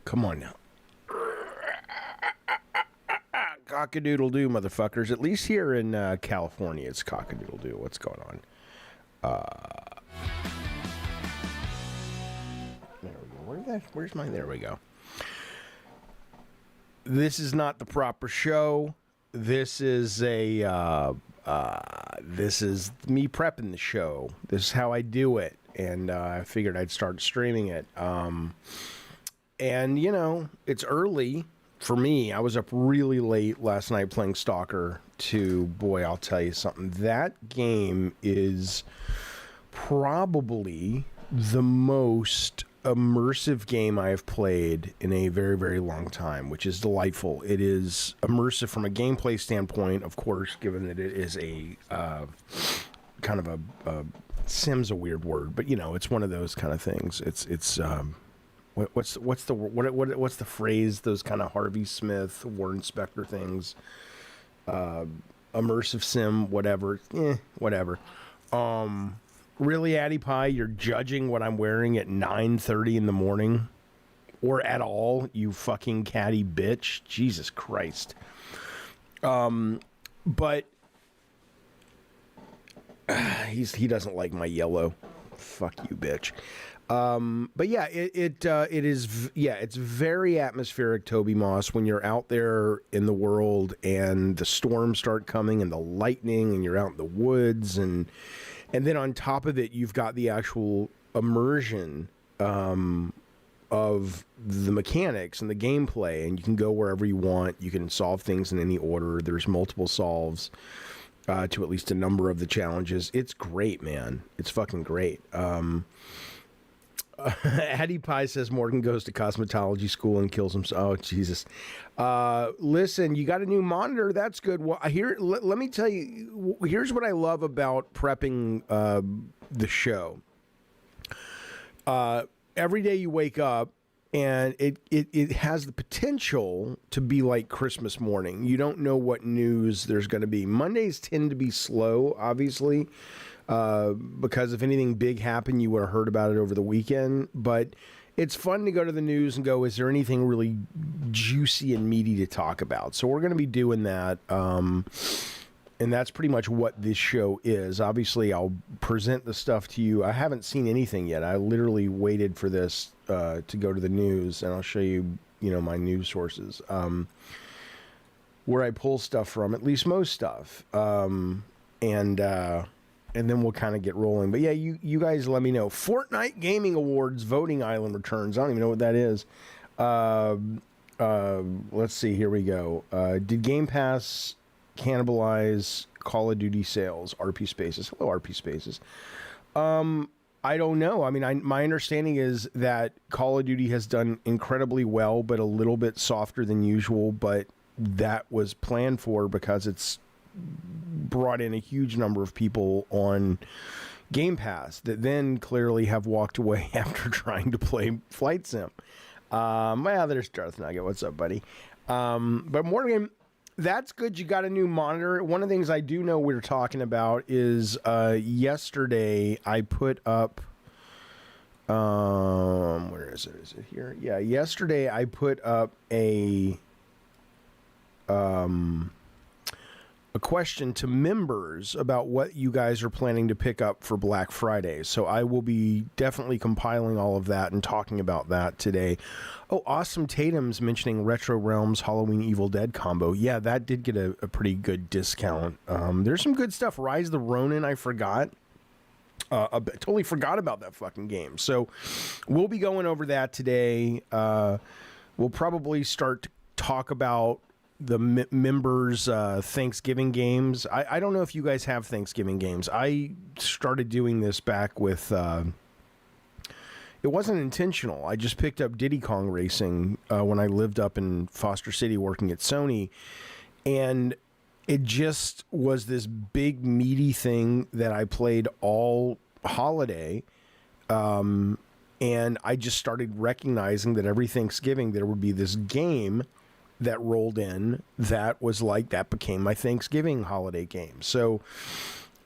Come on now. Cock-a-doodle-doo, motherfuckers. At least here in California, it's cock-a-doodle-doo. What's going on? There we go. Where's mine? There we go. This is not the proper show. This is this is me prepping the show. This is how I do it. And I figured I'd start streaming it. And, you know, it's early for me. I was up really late last night playing Stalker 2. Boy, I'll tell you something. That game is probably the most immersive game I have played in a very, very long time, which is delightful. It is immersive from a gameplay standpoint, of course, given that it is a kind of a sim's a weird word, but you know, it's one of those kind of things. It's what's the phrase? Those kind of Harvey Smith, Warren Spector things. Immersive sim, whatever. Whatever. Really, Addy Pie, you're judging what I'm wearing at 9:30 in the morning, or at all? You fucking catty bitch! Jesus Christ. But he doesn't like my yellow. Fuck you, bitch. But yeah, it is. Yeah, it's very atmospheric, Toby Moss. When you're out there in the world and the storms start coming and the lightning, and you're out in the woods, and then on top of it, you've got the actual immersion of the mechanics and the gameplay, and you can go wherever you want. You can solve things in any order. There's multiple solves to at least a number of the challenges. It's great, man. It's fucking great. Addy Pie says Morgan goes to cosmetology school and kills himself. Oh, Jesus. Listen, you got a new monitor. That's good. Well, let me tell you, here's what I love about prepping the show. Every day you wake up, and it has the potential to be like Christmas morning. You don't know what news there's going to be. Mondays tend to be slow, obviously, because if anything big happened, you would have heard about it over the weekend. But it's fun to go to the news and go, is there anything really juicy and meaty to talk about? So we're going to be doing that. And that's pretty much what this show is. Obviously, I'll present the stuff to you. I haven't seen anything yet. I literally waited for this to go to the news, and I'll show you, my news sources, where I pull stuff from, at least most stuff. And then we'll kind of get rolling. But yeah, you guys let me know. Fortnite Gaming Awards voting island returns. I don't even know what that is. Let's see. Here we go. Did Game Pass cannibalize Call of Duty sales? RP Spaces. Hello, RP Spaces. I don't know. I mean, my understanding is that Call of Duty has done incredibly well, but a little bit softer than usual. But that was planned for because it's brought in a huge number of people on Game Pass that then clearly have walked away after trying to play Flight Sim. Well, there's Darth Nugget. What's up, buddy? But Morgan, that's good. You got a new monitor. One of the things I do know we're talking about is yesterday I put up where is it? Is it here? Yeah, yesterday I put up a question to members about what you guys are planning to pick up for Black Friday. So I will be definitely compiling all of that and talking about that today. Oh, Awesome Tatum's mentioning Retro Realms Halloween Evil Dead combo. Yeah, that did get a pretty good discount. There's some good stuff. Rise of the Ronin, I forgot. Totally forgot about that fucking game. So we'll be going over that today. We'll probably start to talk about the members' Thanksgiving games. I don't know if you guys have Thanksgiving games. I started doing this back with it wasn't intentional. I just picked up Diddy Kong Racing when I lived up in Foster City working at Sony, and it just was this big meaty thing that I played all holiday. And I just started recognizing that every Thanksgiving there would be this game that rolled in that was like, that became my Thanksgiving holiday game. So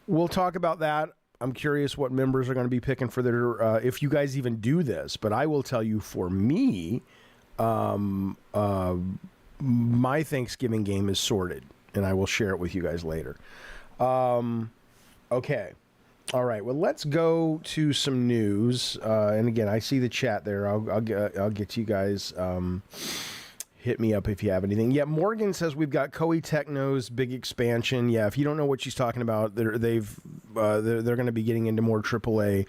we'll talk about that. I'm curious what members are going to be picking for their, if you guys even do this, but I will tell you, for me, my Thanksgiving game is sorted, and I will share it with you guys later. Okay. All right. Well, let's go to some news. And again, I see the chat there. I'll get to you guys. Hit me up if you have anything. Yeah, Morgan says we've got Koei Tecmo's big expansion. Yeah, if you don't know what she's talking about, they're going to be getting into more AAA.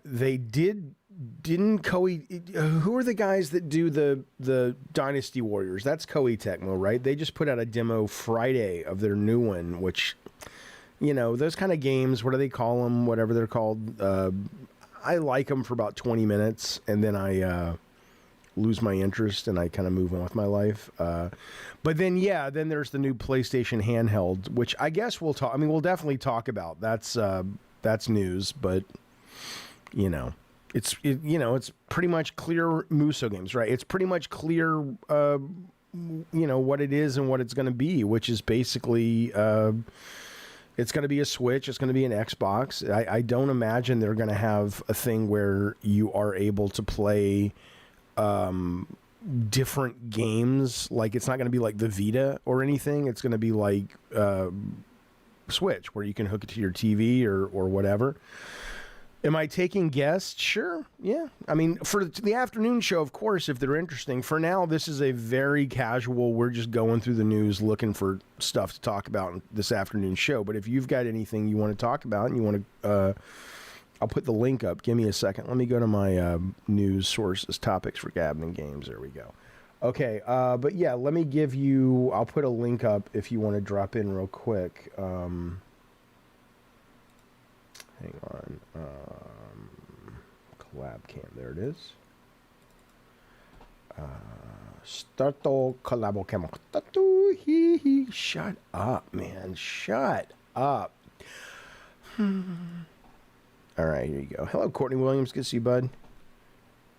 They didn't Koei. Who are the guys that do the Dynasty Warriors? That's Koei Tecmo, right? They just put out a demo Friday of their new one, which, you know, those kind of games. What do they call them? Whatever they're called. I like them for about 20 minutes, and then I lose my interest and I kind of move on with my life. But then, yeah, then there's the new PlayStation Handheld, which I guess we'll talk. I mean, we'll definitely talk about. That's news, but you know, it's pretty much clear Muso games, right? It's pretty much clear, what it is and what it's going to be, which is basically it's going to be a Switch. It's going to be an Xbox. I don't imagine they're going to have a thing where you are able to play different games. Like, it's not going to be like the Vita or anything. It's going to be like Switch, where you can hook it to your TV or whatever. Am I taking guests? Sure. Yeah. I mean, for the afternoon show, of course, if they're interesting. For now, this is a very casual, we're just going through the news looking for stuff to talk about in this afternoon show. But if you've got anything you want to talk about and you want to, I'll put the link up. Give me a second. Let me go to my news sources, topics for Gabbin and Games. There we go. Okay. But yeah, let me give you, I'll put a link up if you want to drop in real quick. Hang on. Collab cam. There it is. Starto collabo cam. Shut up, man. Shut up. All right, here you go. Hello, Courtney Williams. Good to see you, bud.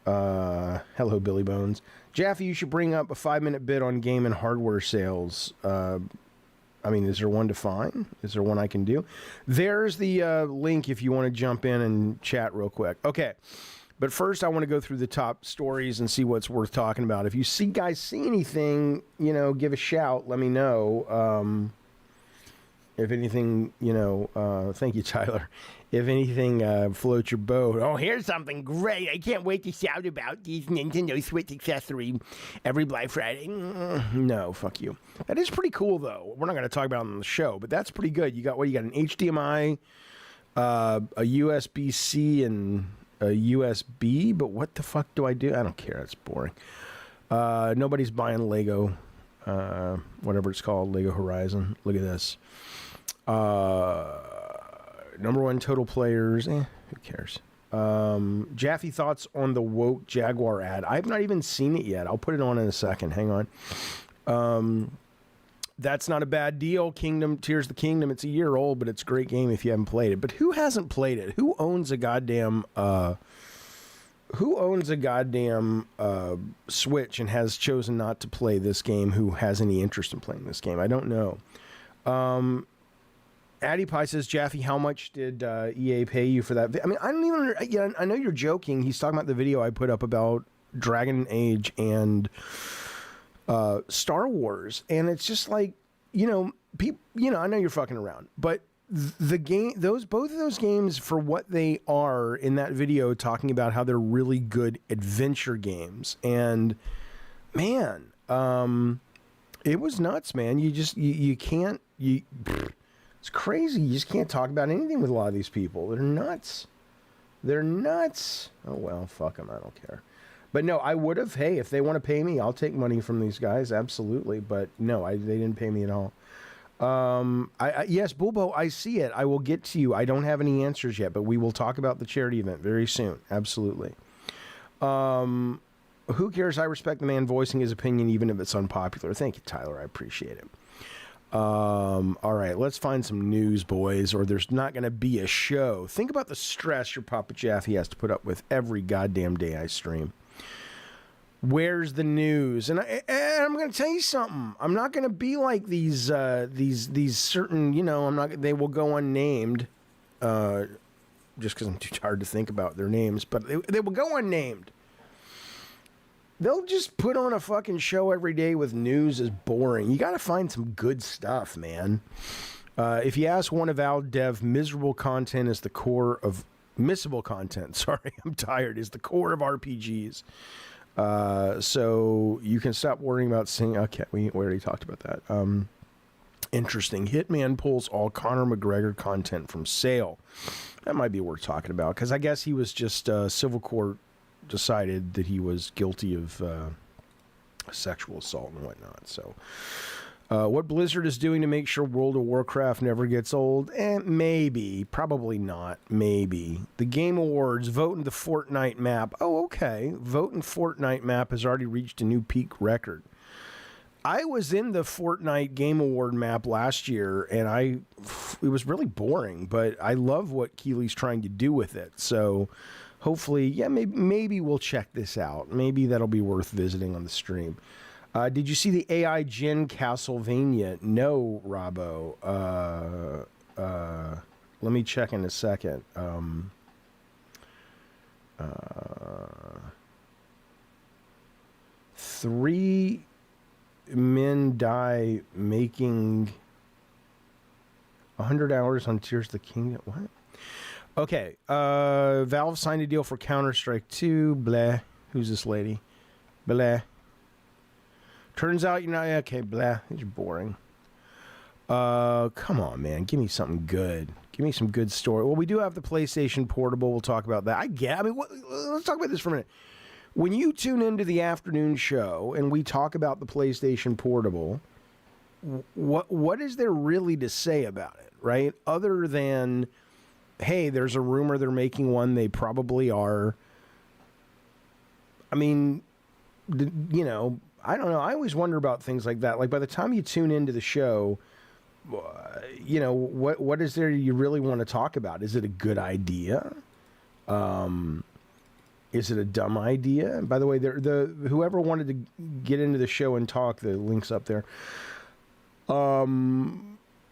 Hello, Billy Bones. Jaffe, you should bring up a 5-minute bit on game and hardware sales. I mean, is there one to find? Is there one I can do? There's the link if you want to jump in and chat real quick. Okay. But first, I want to go through the top stories and see what's worth talking about. If you guys see anything, give a shout. Let me know. If anything, thank you, Tyler. If anything floats your boat. Oh, here's something great. I can't wait to shout about these Nintendo Switch accessory every Black Friday. No, fuck you. That is pretty cool, though. We're not going to talk about it on the show, but that's pretty good. You got an HDMI, a USB-C, and a USB, but what the fuck do I do? I don't care. It's boring. Nobody's buying Lego, whatever it's called, Lego Horizon. Look at this. Number one total players. Who cares? Jaffe, thoughts on the woke Jaguar ad? I've not even seen it yet. I'll put it on in a second. Hang on. That's not a bad deal. Tears of the Kingdom. It's a year old, but it's a great game if you haven't played it. But who hasn't played it? Who owns a goddamn Switch and has chosen not to play this game? Who has any interest in playing this game? I don't know. Addy Pie says, Jaffe, how much did EA pay you for that? I mean, I don't even. Yeah, I know you're joking. He's talking about the video I put up about Dragon Age and Star Wars, and it's just like, I know you're fucking around, but the game, both of those games, for what they are in that video, talking about how they're really good adventure games, and man, it was nuts, man. You can't. It's crazy. You just can't talk about anything with a lot of these people. They're nuts. Oh, well, fuck them. I don't care. But no, I would have. Hey, if they want to pay me, I'll take money from these guys. Absolutely. But no, they didn't pay me at all. Yes, Bulbo, I see it. I will get to you. I don't have any answers yet, but we will talk about the charity event very soon. Absolutely. Who cares? I respect the man voicing his opinion, even if it's unpopular. Thank you, Tyler. I appreciate it. All right, let's find some news, boys, or there's not going to be a show. Think about the stress your Papa Jaffe has to put up with every goddamn day I stream. Where's the news? And I'm going to tell you something. I'm not going to be like these certain, I'm not. They will go unnamed, just because I'm too tired to think about their names. But they will go unnamed. They'll just put on a fucking show every day with news is boring. You got to find some good stuff, man. If you ask one avowed dev, miserable content is the core of... Missable content, sorry, I'm tired, is the core of RPGs. So you can stop worrying about seeing... Okay, we already talked about that. Interesting. Hitman pulls all Conor McGregor content from sale. That might be worth talking about, because I guess he was just... civil court decided that he was guilty of sexual assault and whatnot, so... what Blizzard is doing to make sure World of Warcraft never gets old? Maybe. Probably not. Maybe. The Game Awards, vote in the Fortnite map. Oh, okay. Vote in Fortnite map has already reached a new peak record. I was in the Fortnite Game Award map last year, and it was really boring, but I love what Keely's trying to do with it. So hopefully, yeah, maybe we'll check this out. Maybe that'll be worth visiting on the stream. Did you see the AI Gen Castlevania? No, Robbo. Let me check in a second. Three men die making 100 hours on Tears of the Kingdom. What? Okay. Valve signed a deal for Counter-Strike 2. Blah. Who's this lady? Blah. Turns out you're not... Okay, blah. You're boring. Come on, man. Give me something good. Give me some good story. Well, we do have the PlayStation Portable. We'll talk about that. Let's talk about this for a minute. When you tune into the afternoon show and we talk about the PlayStation Portable, what is there really to say about it, right? Other than, hey, there's a rumor they're making one. They probably are. I mean, you know... I don't know. I always wonder about things like that. Like, by the time you tune into the show, you know, what is there you really want to talk about? Is it a good idea? Is it a dumb idea? And by the way, whoever wanted to get into the show and talk, the link's up there. You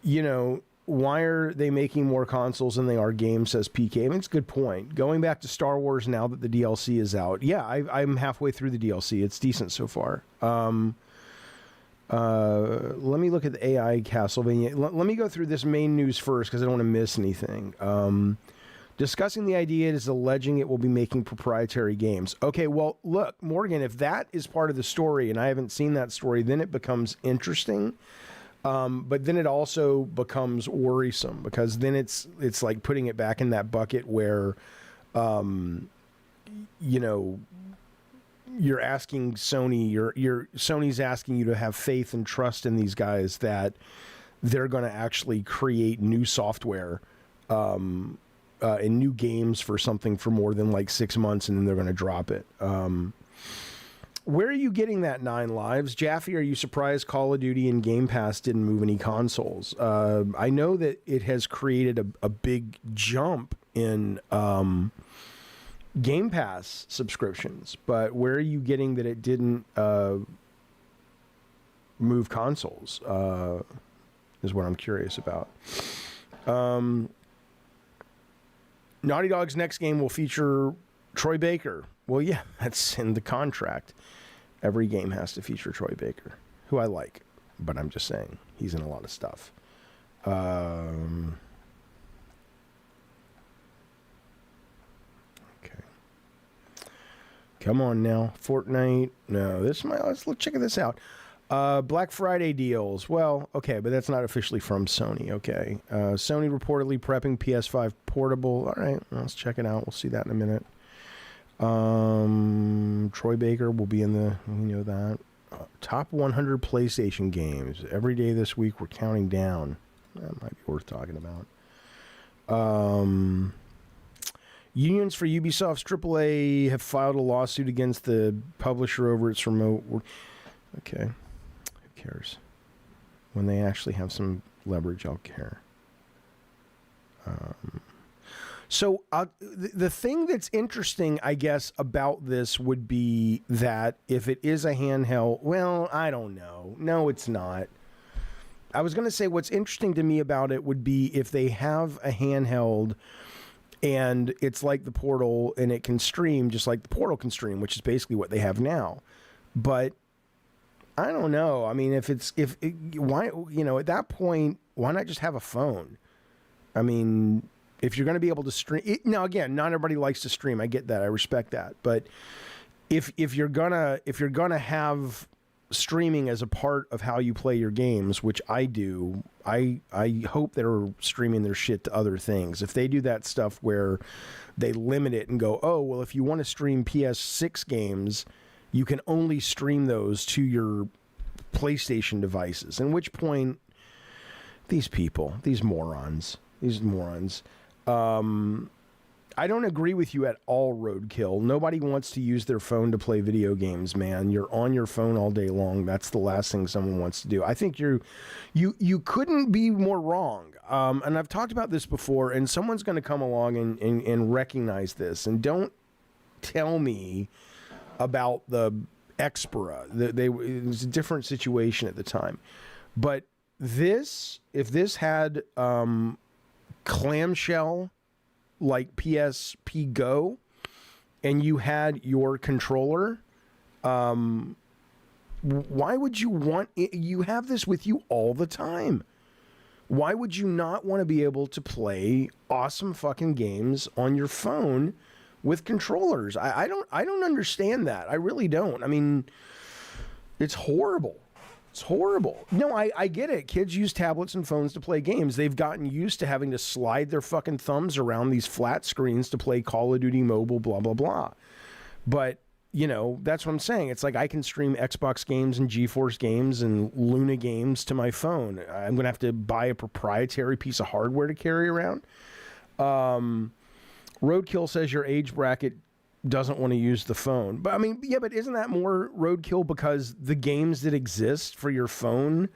know, why are they making more consoles than they are games, says PK. I mean, it's a good point. Going back to Star Wars now that the DLC is out. Yeah, I'm halfway through the DLC. It's decent so far. Let me look at the AI Castlevania. Let me go through this main news first because I don't want to miss anything. Discussing the idea is alleging it will be making proprietary games. Okay, well, look, Morgan, if that is part of the story and I haven't seen that story, then it becomes interesting. But then it also becomes worrisome because then it's like putting it back in that bucket where, you know, you're asking Sony, Sony's asking you to have faith and trust in these guys that they're going to actually create new software and new games for something for more than like 6 months, and then they're going to drop it. Where are you getting that 9 lives? Jaffe, are you surprised Call of Duty and Game Pass didn't move any consoles? I know that it has created a big jump in Game Pass subscriptions, but where are you getting that it didn't move consoles is what I'm curious about. Naughty Dog's next game will feature Troy Baker. Well, yeah, that's in the contract. Every game has to feature Troy Baker, who I like, but I'm just saying he's in a lot of stuff. Okay. Come on now, Fortnite. No, let's check this out. Black Friday deals. Well, okay, but that's not officially from Sony. Okay. Sony reportedly prepping PS5 portable. All right, let's check it out. We'll see that in a minute. Troy Baker will be in we know that. Top 100 PlayStation games. Every day this week we're counting down. That might be worth talking about. Unions for Ubisoft's AAA have filed a lawsuit against the publisher over its remote work. Okay. Who cares? When they actually have some leverage, I'll care. So the thing that's interesting, I guess, about this would be that if it is a handheld, well, I don't know. No, it's not. I was going to say what's interesting to me about it would be if they have a handheld And it's like the Portal, and it can stream just like the Portal can stream, which is basically what they have now. But I don't know. I mean, why, at that point, why not just have a phone? I mean, if you're going to be able to stream now, again, not everybody likes to stream. I get that. I respect that. But if you're gonna have streaming as a part of how you play your games, which I do, I hope they're streaming their shit to other things. If they do that stuff where they limit it and go, oh, well, if you want to stream PS6 games, you can only stream those to your PlayStation devices. At which point, these morons. I don't agree with you at all, Roadkill. Nobody wants to use their phone to play video games, man. You're on your phone all day long. That's the last thing someone wants to do. I think you couldn't be more wrong. And I've talked about this before, and someone's going to come along and recognize this. And don't tell me about the Xperia. It was a different situation at the time. But if this had clamshell like PSP Go, and you had your controller, why would you want it? You have this with you all the time. Why would you not want to be able to play awesome fucking games on your phone with controllers? I don't understand that. I really don't. I mean, it's horrible. It's horrible. No, I get it. Kids use tablets and phones to play games. They've gotten used to having to slide their fucking thumbs around these flat screens to play Call of Duty Mobile, blah, blah, blah. But, that's what I'm saying. It's like I can stream Xbox games and GeForce games and Luna games to my phone. I'm going to have to buy a proprietary piece of hardware to carry around. Roadkill says your age bracket doesn't want to use the phone. But I mean, yeah, but isn't that more roadkill because the games that exist for your phone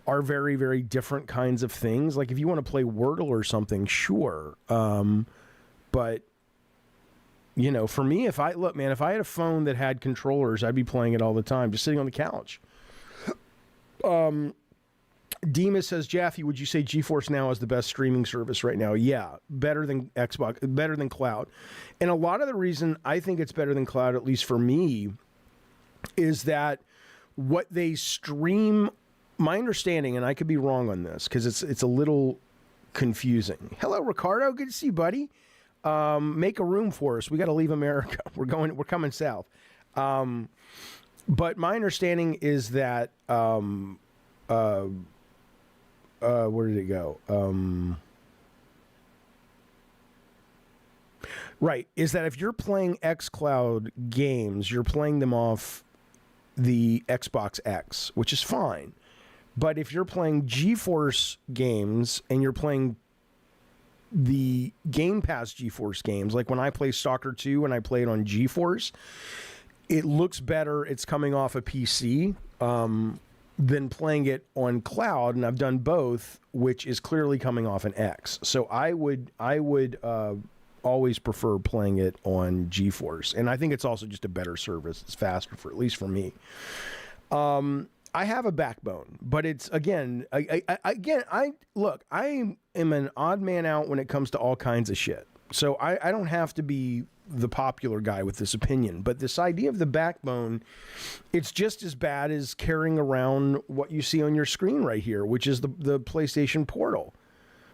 are very, very different kinds of things? Like if you want to play Wordle or something, sure. But for me, if I had a phone that had controllers, I'd be playing it all the time, just sitting on the couch. Demas says, Jaffe, would you say GeForce Now is the best streaming service right now? Yeah, better than Xbox, better than Cloud. And a lot of the reason I think it's better than Cloud, at least for me, is that what they stream, my understanding, and I could be wrong on this because it's a little confusing. Hello, Ricardo. Good to see you, buddy. Make a room for us. We got to leave America. We're coming south. But my understanding is that where did it go? Right, is that if you're playing xCloud games, you're playing them off the Xbox X, which is fine. But if you're playing GeForce games and you're playing the Game Pass GeForce games, like when I play Stalker 2 and I play it on GeForce, it looks better. It's coming off a PC than playing it on cloud, and I've done both, which is clearly coming off an X. So I would always prefer playing it on GeForce, and I think it's also just a better service. It's faster at least for me. I have a backbone, but it's I am an odd man out when it comes to all kinds of shit. So I don't have to be the popular guy with this opinion, but this idea of the backbone, it's just as bad as carrying around what you see on your screen right here, which is the PlayStation Portal,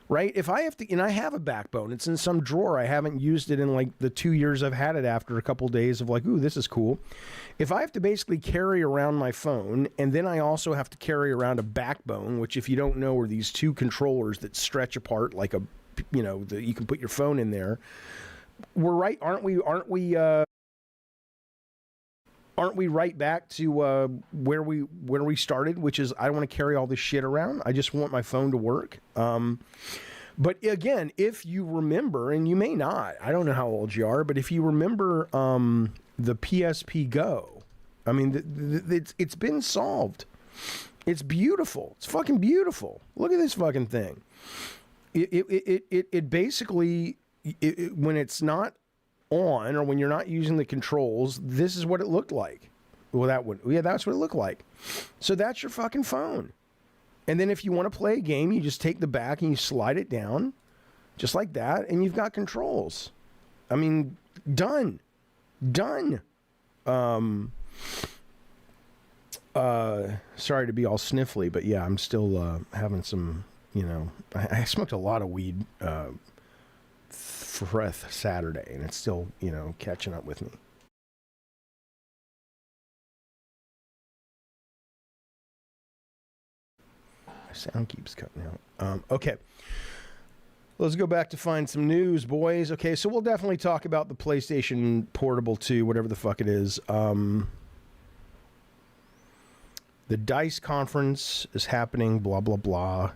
right? If I have to, and I have a backbone, it's in some drawer. I haven't used it in like the 2 years I've had it after a couple days of like, ooh, this is cool. If I have to basically carry around my phone, and then I also have to carry around a backbone, which if you don't know are these two controllers that stretch apart like a, you can put your phone in there. We're right, aren't we right back to where we started, which is I don't want to carry all this shit around. I just want my phone to work. But again, if you remember, and you may not, I don't know how old you are, but if you remember the PSP Go, I mean, it's been solved. It's beautiful. It's fucking beautiful. Look at this fucking thing. It basically, when it's not on or when you're not using the controls, this is what it looked like. Well, that's what it looked like. So that's your fucking phone. And then if you want to play a game, you just take the back and you slide it down Just like that, and you've got controls. I mean, done. Sorry to be all sniffly, but yeah, I'm still having some, I smoked a lot of weed for Saturday, and it's still, catching up with me. My sound keeps cutting out. Okay. Let's go back to find some news, boys. Okay, so we'll definitely talk about the PlayStation Portable 2, whatever the fuck it is. The DICE conference is happening, blah, blah, blah.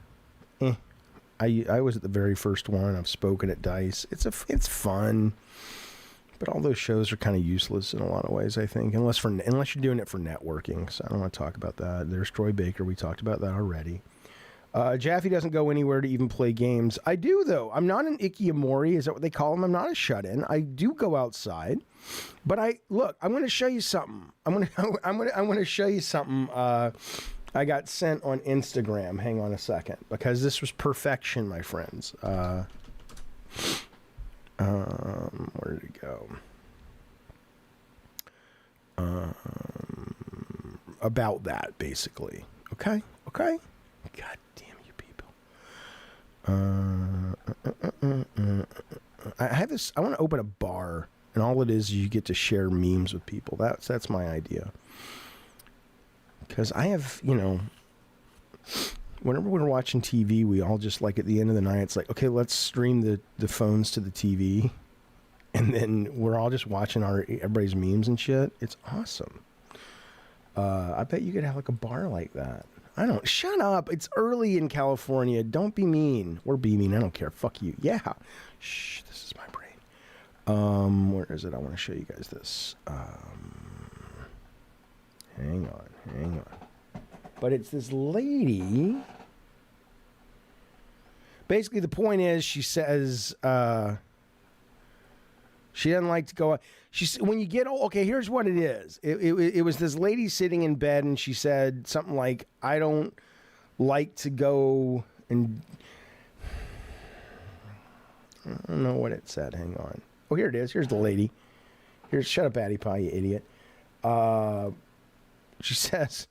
I was at the very first one. I've spoken at DICE. It's fun. But all those shows are kind of useless in a lot of ways, I think, unless you're doing it for networking. So I don't want to talk about that. There's Troy Baker. We talked about that already. Jaffe doesn't go anywhere to even play games. I do, though. I'm not an Ikkiamori. Is that what they call him? I'm not a shut-in. I do go outside. But I'm going to show you something. I'm going to show you something I got sent on Instagram. Hang on a second. Because this was perfection, my friends. Where did it go? About that, basically. Okay? God damn you people. I have this. I want to open a bar, and all it is you get to share memes with people. That's my idea. Because I have, whenever we're watching TV, we all just like at the end of the night, it's like, okay, let's stream the phones to the TV, and then we're all just watching everybody's memes and shit. It's awesome. I bet you could have like a bar like that. Shut up. It's early in California. Don't be mean. Or be mean. I don't care. Fuck you. Yeah. Shh. This is my brain. Where is it? I want to show you guys this. Hang on. But it's this lady. Basically, the point is, she says she doesn't like to go out. When you get old, okay, here's what it is. It was this lady sitting in bed, and she said something like, I don't like to go and... I don't know what it said. Hang on. Oh, here it is. Here's the lady. Shut up, Addie Pie, you idiot. She says,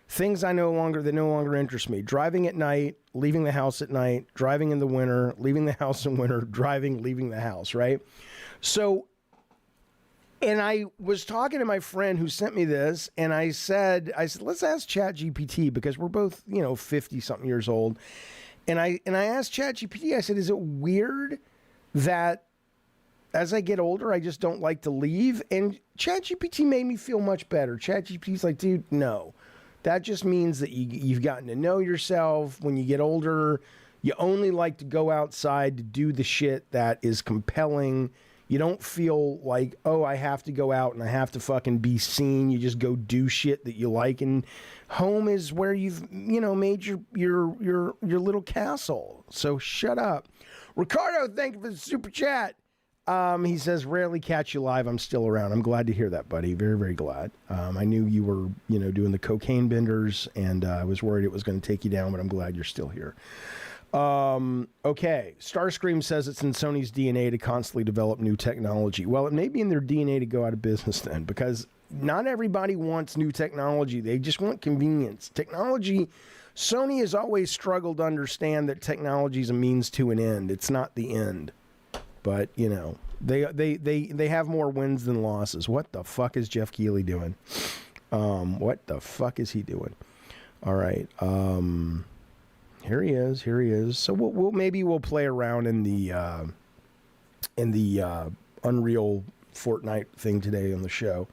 things that no longer interest me. Driving at night, leaving the house at night, driving in the winter, leaving the house in winter, leaving the house, right? So... And I was talking to my friend who sent me this, and I said, let's ask ChatGPT, because we're both, 50-something years old. And I asked ChatGPT, I said, is it weird that as I get older, I just don't like to leave? And ChatGPT made me feel much better. ChatGPT's like, dude, no. That just means that you've gotten to know yourself. When you get older, you only like to go outside to do the shit that is compelling. You don't feel like, oh, I have to go out and I have to fucking be seen. You just go do shit that you like, and home is where you've, made your little castle. So shut up. Ricardo, thank you for the super chat. He says, rarely catch you live. I'm still around. I'm glad to hear that, buddy. Very, very glad. I knew you were, doing the cocaine benders, and I was worried it was going to take you down, but I'm glad you're still here. Okay. Starscream says it's in Sony's DNA to constantly develop new technology. Well, it may be in their DNA to go out of business then, because not everybody wants new technology. They just want convenience. Sony has always struggled to understand that technology is a means to an end. It's not the end. But, they have more wins than losses. What the fuck is Jeff Keighley doing? What the fuck is he doing? All right. Here he is. So we'll play around in the Unreal Fortnite thing today on the show.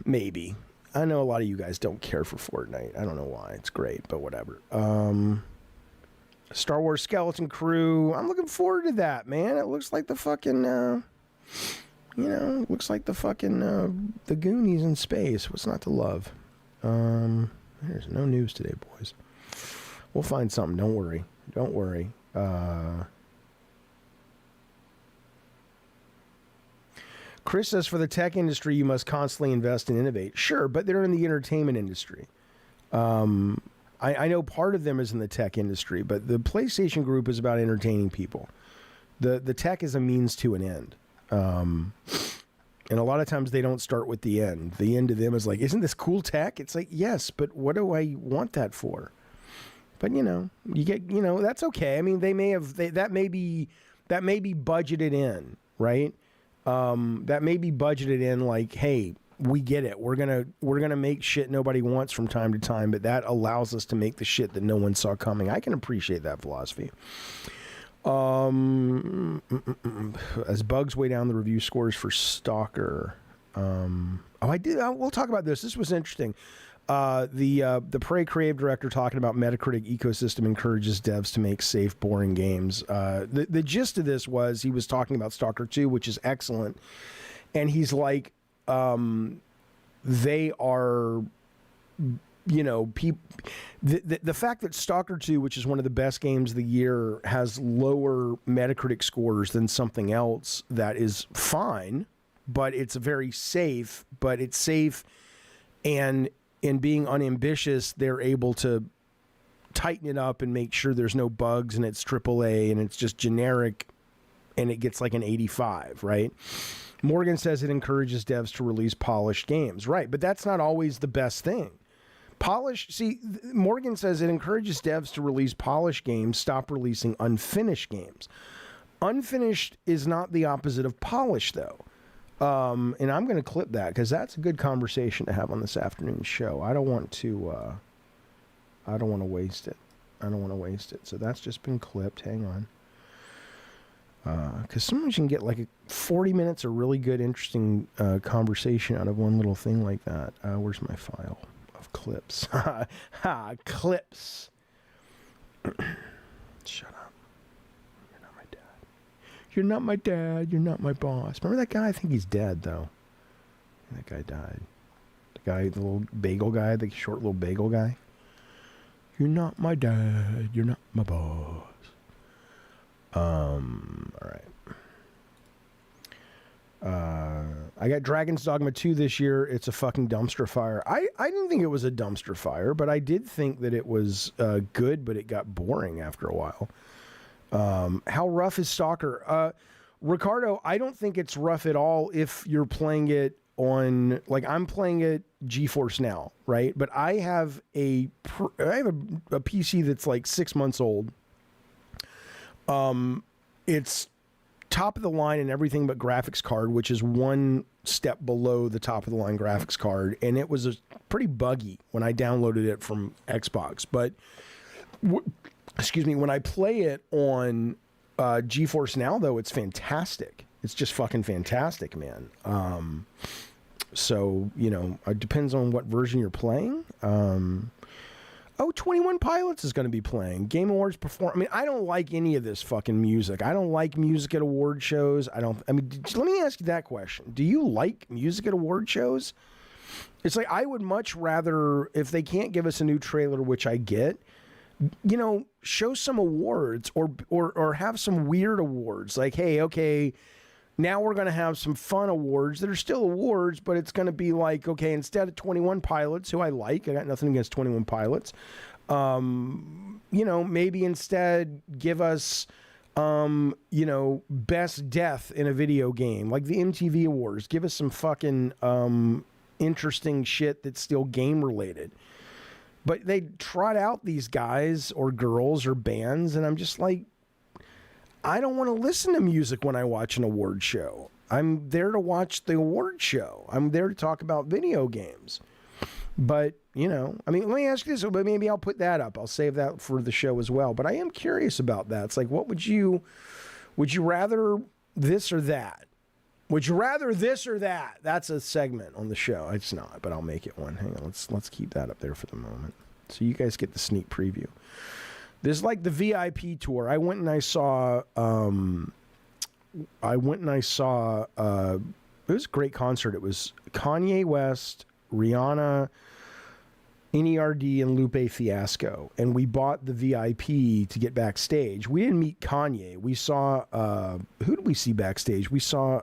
Maybe. I know a lot of you guys don't care for Fortnite. I don't know why. It's great, but whatever. Star Wars Skeleton Crew. I'm looking forward to that, man. It looks like the fucking, the Goonies in space. What's not to love? There's no news today, boys. We'll find something. Don't worry. Chris says, for the tech industry, you must constantly invest and innovate. Sure, but they're in the entertainment industry. I know part of them is in the tech industry, but the PlayStation Group is about entertaining people. The tech is a means to an end. And a lot of times they don't start with the end. The end to them is like, isn't this cool tech? It's like, yes, but what do I want that for? But, you know, you get, you know, that's okay. I mean, that may be budgeted in, right? That may be budgeted in like, hey, we get it. We're gonna make shit nobody wants from time to time, but that allows us to make the shit that no one saw coming. I can appreciate that philosophy. As bugs way down the review scores for Stalker. We'll talk about this. This was interesting. The Prey creative director talking about Metacritic ecosystem encourages devs to make safe, boring games. The gist of this was he was talking about Stalker 2, which is excellent, and he's like, they are, you know, the fact that Stalker 2, which is one of the best games of the year, has lower Metacritic scores than something else that is fine, but it's very safe. But it's safe, and in being unambitious, they're able to tighten it up and make sure there's no bugs, and it's AAA, and it's just generic, and it gets like an 85, right? Morgan says it encourages devs to release polished games. Right, but that's not always the best thing. Morgan says it encourages devs to release polished games, stop releasing unfinished games. Unfinished is not the opposite of polished, though. And I'm going to clip that because that's a good conversation to have on this afternoon's show. I don't want to waste it. So that's just been clipped. Hang on. Because sometimes you can get like 40 minutes of really good, interesting conversation out of one little thing like that. Where's my file of clips? Clips. Shut up. You're not my dad. You're not my dad. You're not my boss. Remember that guy? I think he's dead, though. That guy died. The little bagel guy, the short little bagel guy. You're not my dad. You're not my boss. All right. I got Dragon's Dogma 2 this year. It's a fucking dumpster fire. I didn't think it was a dumpster fire, but I did think that it was good, but it got boring after a while. How rough is Stalker? Ricardo, I don't think it's rough at all if you're playing it on, like, I'm playing it GeForce Now, right? But I have a PC that's like 6 months old. It's top of the line and everything but graphics card, which is one step below the top of the line graphics card. And it was pretty buggy when I downloaded it from Xbox. But, when I play it on GeForce Now, though, it's fantastic. It's just fucking fantastic, man. So, you know, it depends on what version you're playing. 21 Pilots is going to be playing. Game Awards I mean, I don't like any of this fucking music. I don't like music at award shows. Let me ask you that question. Do you like music at award shows? It's like, I would much rather, if they can't give us a new trailer, which I get, you know, show some awards or have some weird awards. Like, hey, okay, now we're going to have some fun awards that are still awards, but it's going to be like, okay, instead of 21 Pilots, who I like, I got nothing against 21 Pilots, you know, maybe instead give us, you know, best death in a video game, like the MTV Awards. Give us some fucking interesting shit that's still game related. But they trot out these guys or girls or bands, and I'm just like, I don't want to listen to music when I watch an award show. I'm there to watch the award show. I'm there to talk about video games. But, you know, I mean, let me ask you this, but maybe I'll put that up. I'll save that for the show as well. But I am curious about that. It's like, what would you rather this or that? Would you rather this or that? That's a segment on the show. It's not, but I'll make it one. Hang on, let's keep that up there for the moment, so you guys get the sneak preview. This is like the VIP tour. I went and I saw. It was a great concert. It was Kanye West, Rihanna, NERD, and Lupe Fiasco. And we bought the VIP to get backstage. We didn't meet Kanye. We saw, who did we see backstage? We saw,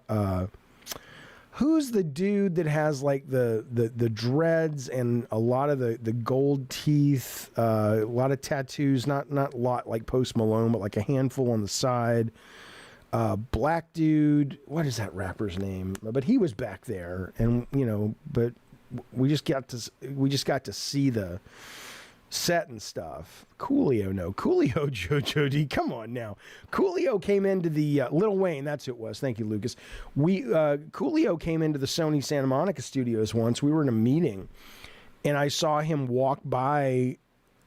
Who's the dude that has like the dreads and a lot of the gold teeth, a lot of tattoos, not a lot like Post Malone, but like a handful on the side. Black dude, what is that rapper's name? But he was back there, and but we just got to see the set and stuff. Coolio, Jojo D, come on now. Coolio came into the Lil Wayne, that's who it was. Thank you, Lucas. Coolio came into the Sony Santa Monica studios once. We were in a meeting, and I saw him walk by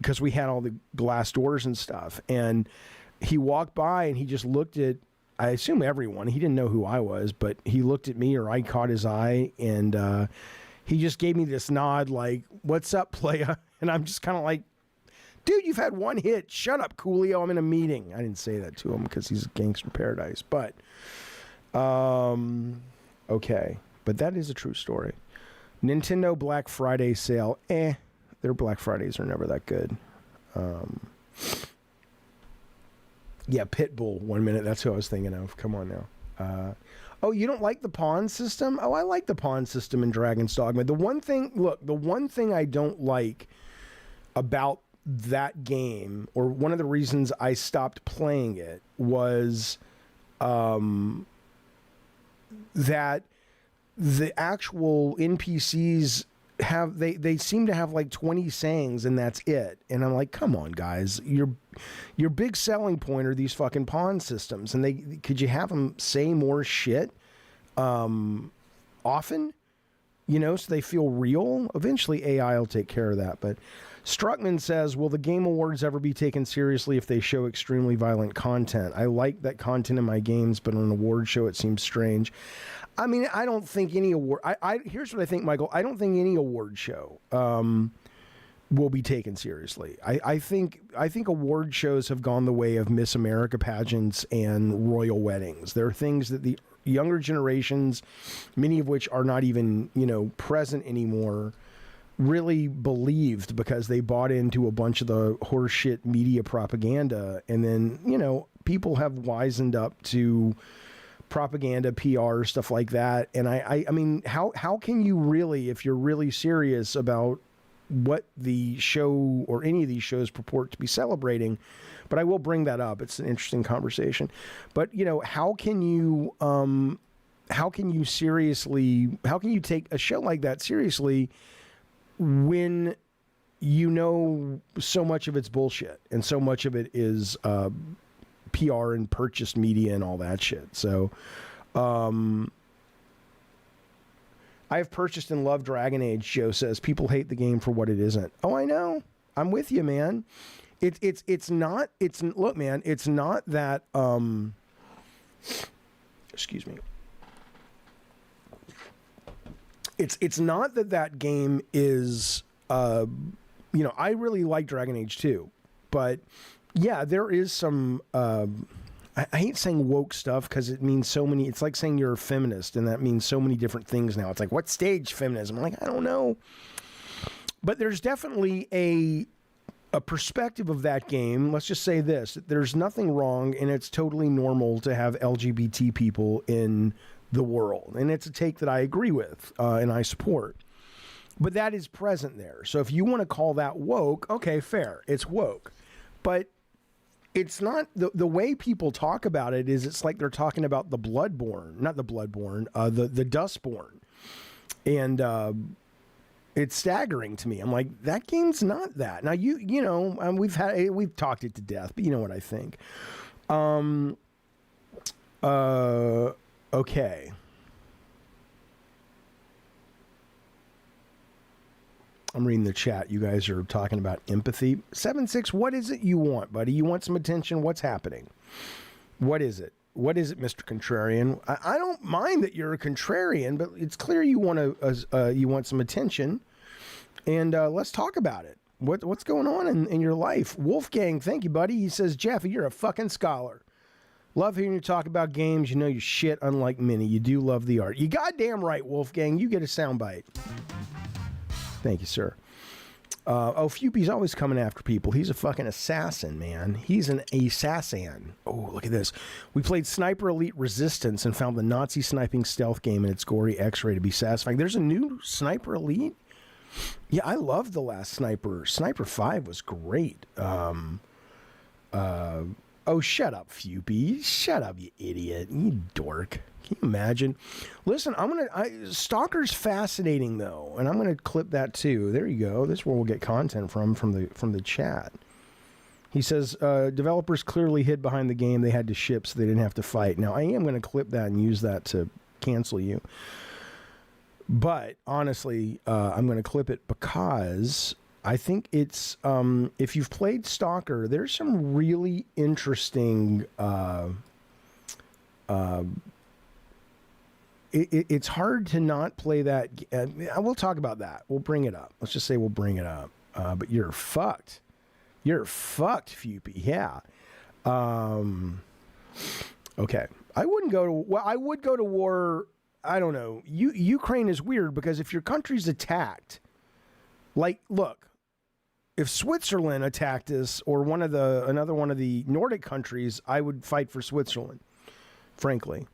because we had all the glass doors and stuff, and he walked by and he just looked at, I assume, everyone. He didn't know who I was, but he looked at me, or I caught his eye, and he just gave me this nod like, "What's up, playa?" And I'm just kind of like, dude, you've had one hit. Shut up, Coolio. I'm in a meeting. I didn't say that to him because he's a gangster paradise. But, okay. But that is a true story. Nintendo Black Friday sale. Their Black Fridays are never that good. Yeah, Pitbull, 1 minute. That's who I was thinking of. Come on now. Oh, you don't like the pawn system? Oh, I like the pawn system in Dragon's Dogma. The one thing I don't like about that game, or one of the reasons I stopped playing it, was that the actual NPCs they seem to have like 20 sayings and that's it. And I'm like, come on, guys, your big selling point are these fucking pawn systems, and could you have them say more shit often, so they feel real? Eventually AI will take care of that. But Struckman says, will the Game Awards ever be taken seriously if they show extremely violent content? I like that content in my games, but on an award show it seems strange. I mean, I don't think any award... here's what I think, Michael. I don't think any award show will be taken seriously. I think award shows have gone the way of Miss America pageants and royal weddings. There are things that the younger generations, many of which are not even, present anymore, really believed because they bought into a bunch of the horseshit media propaganda. And then, people have wisened up to propaganda, PR, stuff like that. And I mean, how can you really, if you're really serious about what the show or any of these shows purport to be celebrating, but I will bring that up. It's an interesting conversation. But, how can you take a show like that seriously when so much of it's bullshit and so much of it is PR and purchased media and all that shit. So I have purchased and loved Dragon Age, Joe says. People hate the game for what it isn't. Oh, I know. I'm with you, man. It's not that excuse me. It's not that game is I really like Dragon Age 2, but yeah, there is some I hate saying woke stuff because it means so many. It's like saying you're a feminist, and that means so many different things now. It's like, what stage feminism? I'm like, I don't know. But there's definitely a perspective of that game. Let's just say this. There's nothing wrong, and it's totally normal to have LGBT people in the world. And it's a take that I agree with and I support. But that is present there. So if you want to call that woke, okay, fair. It's woke. But it's not the way people talk about it is it's like they're talking about the Bloodborne, not the Bloodborne, the Dustborn. And it's staggering to me. I'm like, that game's not that. Now we've talked it to death, but you know what I think. Okay. I'm reading the chat. You guys are talking about empathy. 7-6, what is it you want, buddy? You want some attention? What's happening? What is it? What is it, Mr. Contrarian? I don't mind that you're a contrarian, but it's clear you want some attention. And let's talk about it. What's going on in your life? Wolfgang, thank you, buddy. He says, Jaffe, you're a fucking scholar. Love hearing you talk about games. You know you shit, unlike many. You do love the art. You goddamn right, Wolfgang. You get a soundbite. Thank you, sir. Fupy's always coming after people. He's a fucking assassin, man. He's an assassin. Oh, look at this. We played Sniper Elite Resistance and found the Nazi sniping stealth game and its gory X-ray to be satisfying. There's a new Sniper Elite? Yeah, I loved the last Sniper. Sniper 5 was great. Shut up, Fupy. Shut up, you idiot. You dork. Can you imagine? Listen, Stalker's fascinating though, and I'm gonna clip that too. There you go. This is where we'll get content from the chat. He says developers clearly hid behind the game they had to ship so they didn't have to fight. Now I am gonna clip that and use that to cancel you. But honestly, I'm gonna clip it because I think it's if you've played Stalker, there's some really interesting. It's hard to not play that. We'll talk about that. We'll bring it up. Let's just say we'll bring it up. But you're fucked. You're fucked, Fupy. Yeah. Okay. I would go to war. I don't know. Ukraine is weird because if your country's attacked, like, look, if Switzerland attacked us or another one of the Nordic countries, I would fight for Switzerland, frankly.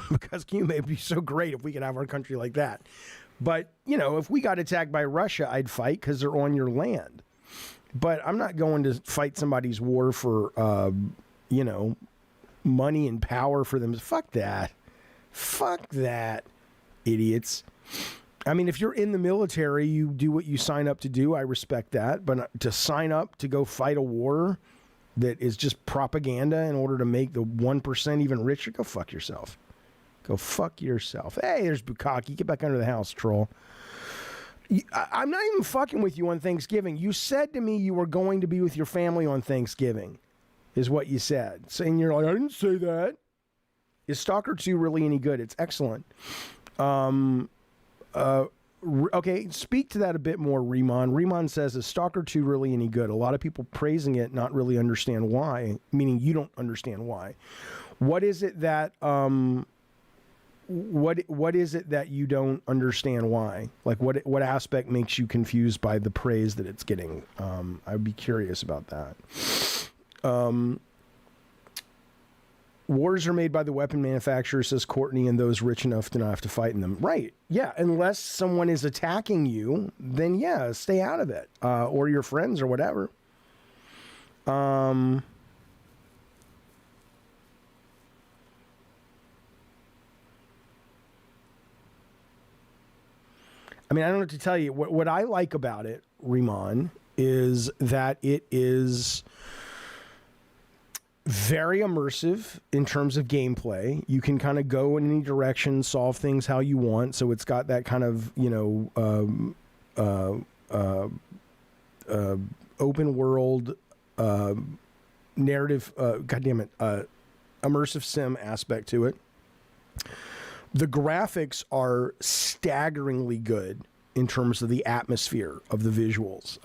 Because can you maybe be so great if we could have our country like that. But, if we got attacked by Russia, I'd fight because they're on your land. But I'm not going to fight somebody's war for, money and power for them. Fuck that. Fuck that, idiots. I mean, if you're in the military, you do what you sign up to do. I respect that. But to sign up to go fight a war that is just propaganda in order to make the 1% even richer, go fuck yourself. Go fuck yourself. Hey, there's Bukaki. Get back under the house, troll. I'm not even fucking with you on Thanksgiving. You said to me you were going to be with your family on Thanksgiving, is what you said. Saying you're like, I didn't say that. Is Stalker 2 really any good? It's excellent. Okay, speak to that a bit more, Riemann. Riemann says, is Stalker 2 really any good? A lot of people praising it, not really understand why, meaning you don't understand why. What is it that... What is it that you don't understand why? Like what aspect makes you confused by the praise that it's getting? I'd be curious about that. Wars are made by the weapon manufacturer, says Courtney, and those rich enough do not have to fight in them. Right. Yeah. Unless someone is attacking you, then yeah, stay out of it. Or your friends or whatever. I mean, I don't know what to tell you. What I like about it, Riemann, is that it is very immersive in terms of gameplay. You can kind of go in any direction, solve things how you want. So it's got that kind of, open world narrative, immersive sim aspect to it. The graphics are staggeringly good in terms of the atmosphere of the visuals.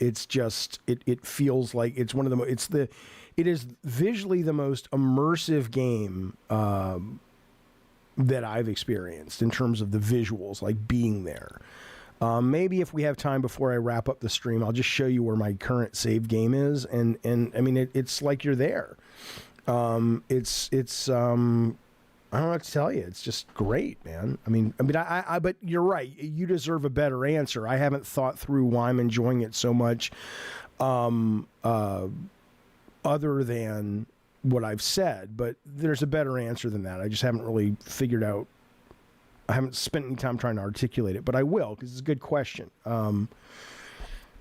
It's just it feels like it's one of the it is visually the most immersive game that I've experienced in terms of the visuals, like being there. Maybe if we have time before I wrap up the stream, I'll just show you where my current save game is, and I mean it's like you're there. I don't know what to tell you. It's just great, man. I mean, but you're right. You deserve a better answer. I haven't thought through why I'm enjoying it so much, other than what I've said. But there's a better answer than that. I just haven't really figured out. I haven't spent any time trying to articulate it, but I will because it's a good question.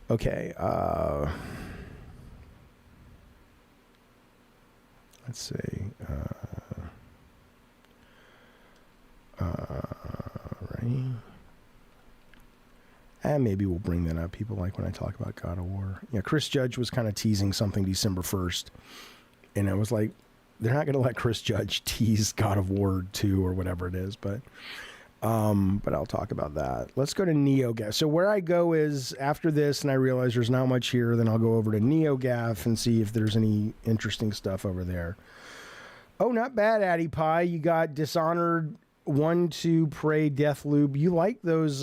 Okay. Let's see. Right. And maybe we'll bring that up. People like when I talk about God of War. Yeah, Chris Judge was kind of teasing something December 1st. And I was like, they're not going to let Chris Judge tease God of War 2 or whatever it is. But I'll talk about that. Let's go to NeoGAF. So where I go is after this, and I realize there's not much here, then I'll go over to NeoGAF and see if there's any interesting stuff over there. Oh, not bad, Addy Pie. You got Dishonored 1, 2, Prey, Deathloop. You like those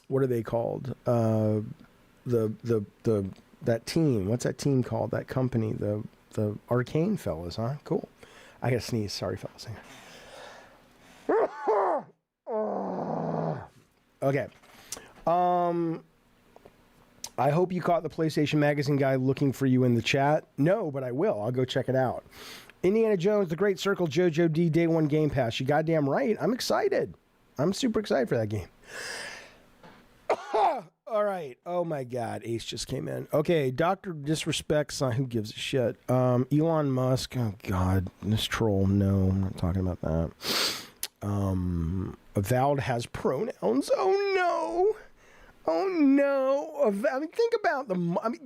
what are they called? That team. What's that team called? That company. The Arcane fellas, huh? Cool. I gotta sneeze. Sorry, fellas. Okay. I hope you caught the PlayStation Magazine guy looking for you in the chat. No, but I will. I'll go check it out. Indiana Jones, The Great Circle, JoJo D, Day 1 Game Pass. You goddamn right. I'm excited. I'm super excited for that game. All right. Oh, my God. Ace just came in. Okay. Dr. Disrespects. Who gives a shit? Elon Musk. Oh, God. This troll. No, I'm not talking about that. Avowed has pronouns. Oh, no. Oh, no. I mean, think about them. I mean,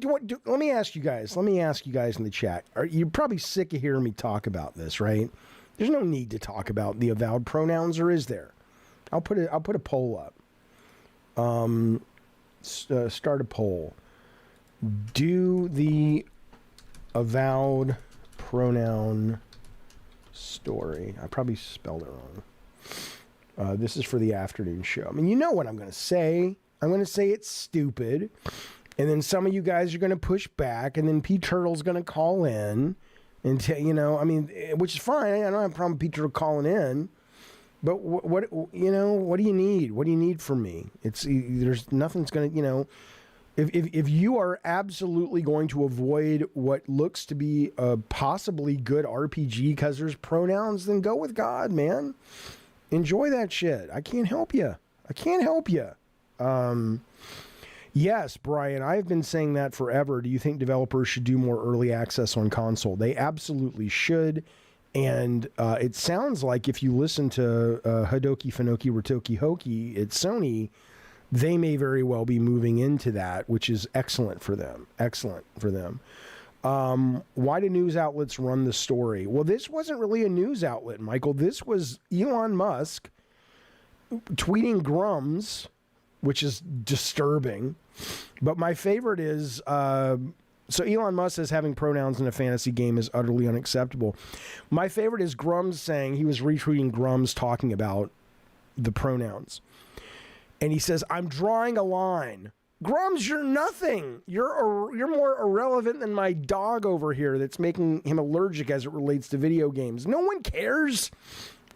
let me ask you guys. Let me ask you guys in the chat. You're probably sick of hearing me talk about this, right? There's no need to talk about the avowed pronouns, or is there? I'll put a poll up. Start a poll. Do the avowed pronoun story. I probably spelled it wrong. This is for the afternoon show. I mean, you know what I'm going to say. I'm going to say it's stupid. And then some of you guys are going to push back. And then P. Turtle's going to call in. And, which is fine. I don't have a problem with P. Turtle calling in. But what do you need? What do you need from me? There's nothing's going to, if you are absolutely going to avoid what looks to be a possibly good RPG because there's pronouns, then go with God, man. Enjoy that shit. I can't help you. Yes, Brian, I've been saying that forever. Do you think developers should do more early access on console? They absolutely should. And it sounds like if you listen to Hadoki Fanoki Ratoki Hoki at Sony, they may very well be moving into that, which is excellent for them. Why do news outlets run the story? Well, this wasn't really a news outlet, Michael. This was Elon Musk tweeting grums, which is disturbing. But my favorite is... So Elon Musk says having pronouns in a fantasy game is utterly unacceptable. My favorite is Grums saying, he was retweeting Grums talking about the pronouns. And he says, I'm drawing a line. Grums, you're nothing. You're more irrelevant than my dog over here that's making him allergic as it relates to video games. No one cares.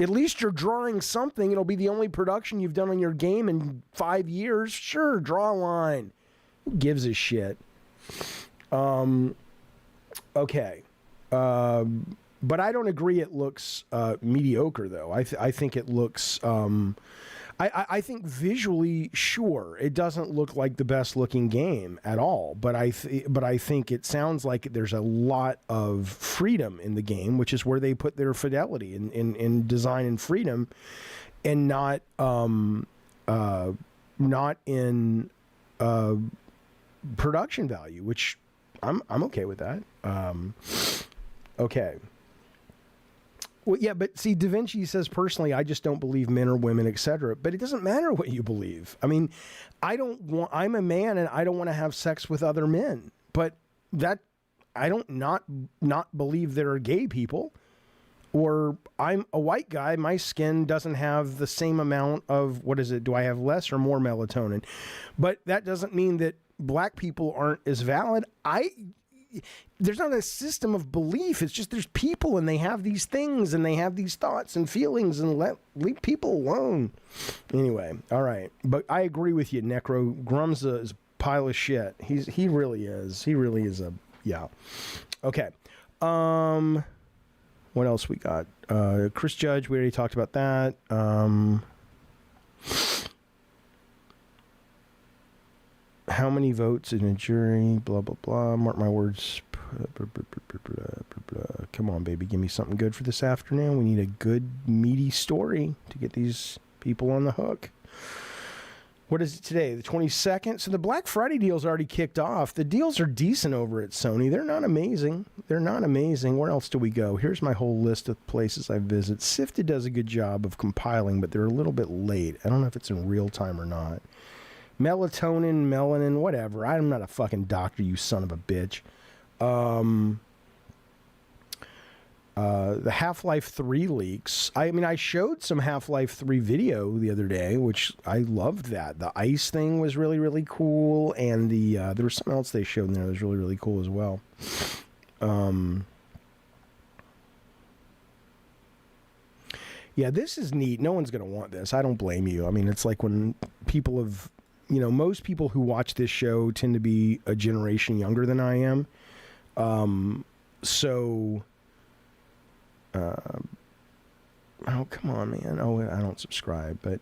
At least you're drawing something. It'll be the only production you've done on your game in 5 years. Sure, draw a line. Who gives a shit? Okay. But I don't agree it looks mediocre, though. I think it looks... I think visually, sure, it doesn't look like the best looking game at all. But I think it sounds like there's a lot of freedom in the game, which is where they put their fidelity in design and freedom, and not in production value, which I'm okay with that. Okay. Well, yeah, but see, Da Vinci says, personally, I just don't believe men or women, etc. But it doesn't matter what you believe. I mean, I'm a man and I don't want to have sex with other men. But that, I don't not believe there are gay people. Or I'm a white guy, my skin doesn't have the same amount of, do I have less or more melatonin? But that doesn't mean that black people aren't as valid. There's not a system of belief. It's just there's people and they have these things and they have these thoughts and feelings, and leave people alone. Anyway, all right. But I agree with you, Necro. Grumza is a pile of shit. He really is. He really is a, yeah. Okay. What else we got? Chris Judge, we already talked about that. How many votes in a jury? Blah, blah, blah. Mark my words. Come on, baby. Give me something good for this afternoon. We need a good, meaty story to get these people on the hook. What is it today? The 22nd? So the Black Friday deal's already kicked off. The deals are decent over at Sony. They're not amazing. Where else do we go? Here's my whole list of places I visit. Sifted does a good job of compiling, but they're a little bit late. I don't know if it's in real time or not. Melatonin, melanin, whatever. I'm not a fucking doctor, you son of a bitch. The Half-Life 3 leaks. I mean, I showed some Half-Life 3 video the other day, which I loved that. The ice thing was really, really cool, and there was something else they showed in there that was really, really cool as well. Yeah, this is neat. No one's going to want this. I don't blame you. I mean, it's like when people have, most people who watch this show tend to be a generation younger than I am. Oh, come on, man. Oh, I don't subscribe. But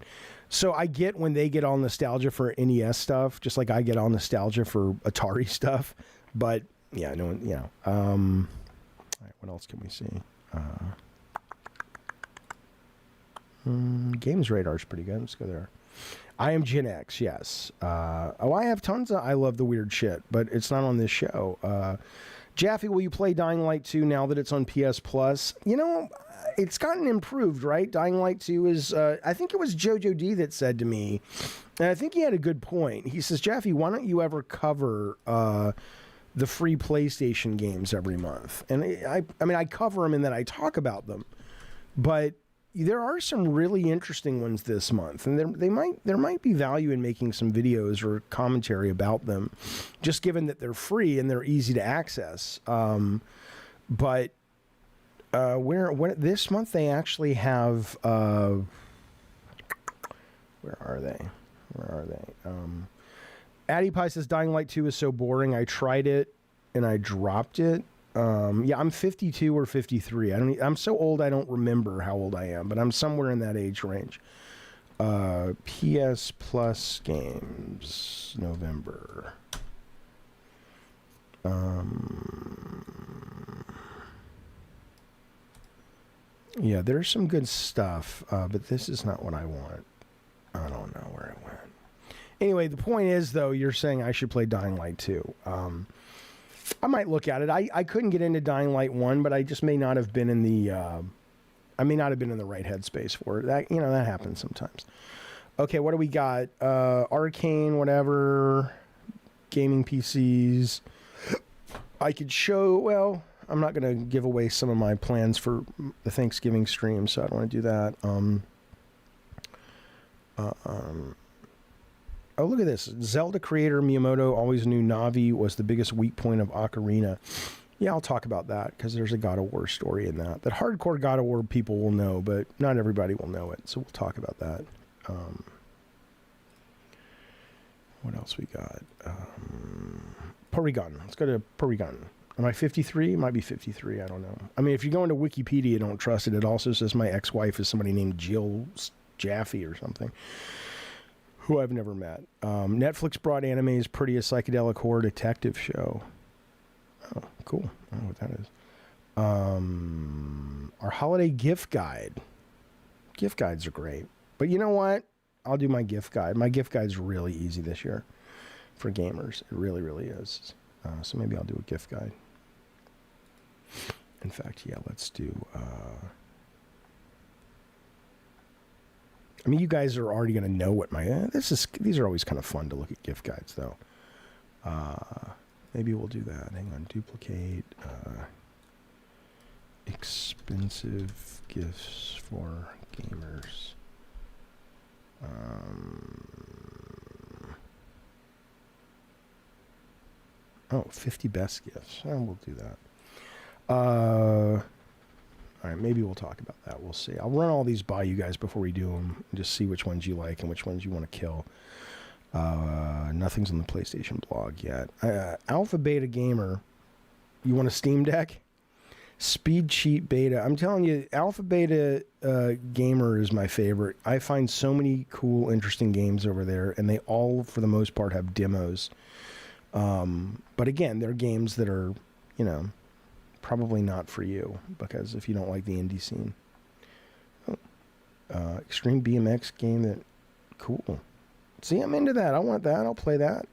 so I get when they get all nostalgia for NES stuff, just like I get all nostalgia for Atari stuff. But yeah, no one, all right, what else can we see? Games Radar's pretty good. Let's go there. I am Gen X, yes. I have tons of I love the weird shit, but it's not on this show. Jaffe, will you play Dying Light 2 now that it's on PS Plus? It's gotten improved, right? Dying Light 2 is, I think it was Jojo D that said to me, and I think he had a good point. He says, Jaffe, why don't you ever cover the free PlayStation games every month? And I mean, I cover them and then I talk about them. But there are some really interesting ones this month, and there might be value in making some videos or commentary about them, just given that they're free and they're easy to access. But this month they actually have where are they? Addie Pie says Dying Light 2 is so boring. I tried it and I dropped it. Yeah, I'm 52 or 53. I'm so old I don't remember how old I am, but I'm somewhere in that age range. PS Plus games, November. Yeah, there's some good stuff, but this is not what I want. I don't know where it went. Anyway, the point is, though, you're saying I should play Dying Light 2. I might look at it. I couldn't get into Dying Light 1, but I just may not have been in the I may not have been in the right headspace for it. That that happens sometimes. Okay, what do we got? Arcane, whatever. Gaming PCs. I could show, well, I'm not going to give away some of my plans for the Thanksgiving stream, so I don't want to do that. Oh, look at this. Zelda creator Miyamoto always knew Navi was the biggest weak point of Ocarina. Yeah, I'll talk about that because there's a God of War story in that. That hardcore God of War people will know, but not everybody will know it. So we'll talk about that. What else we got? Porygon. Let's go to Porygon. Am I 53? It might be 53. I don't know. I mean, if you go into Wikipedia, don't trust it. It also says my ex-wife is somebody named Jill Jaffe or something, who I've never met. Netflix brought Anime's Prettiest Psychedelic Horror Detective Show. Oh, cool. I don't know what that is. Our holiday gift guide. Gift guides are great. But you know what? I'll do my gift guide. My gift guide's really easy this year for gamers. It really, really is. So maybe I'll do a gift guide. In fact, yeah, let's do... I mean, you guys are already going to know what my... These are always kind of fun to look at gift guides, though. Maybe we'll do that. Hang on. Duplicate. Expensive gifts for gamers. Oh, 50 best gifts. We'll do that. All right, maybe we'll talk about that. We'll see. I'll run all these by you guys before we do them, and just see which ones you like and which ones you want to kill. Nothing's on the PlayStation blog yet. Alpha Beta Gamer, you want a Steam Deck? Speed Cheat Beta. I'm telling you, Alpha Beta Gamer is my favorite. I find so many cool, interesting games over there, and they all, for the most part, have demos. But again, they're games that are, probably not for you, because if you don't like the indie scene. Extreme BMX game that, cool. See, I'm into that. I want that. I'll play that.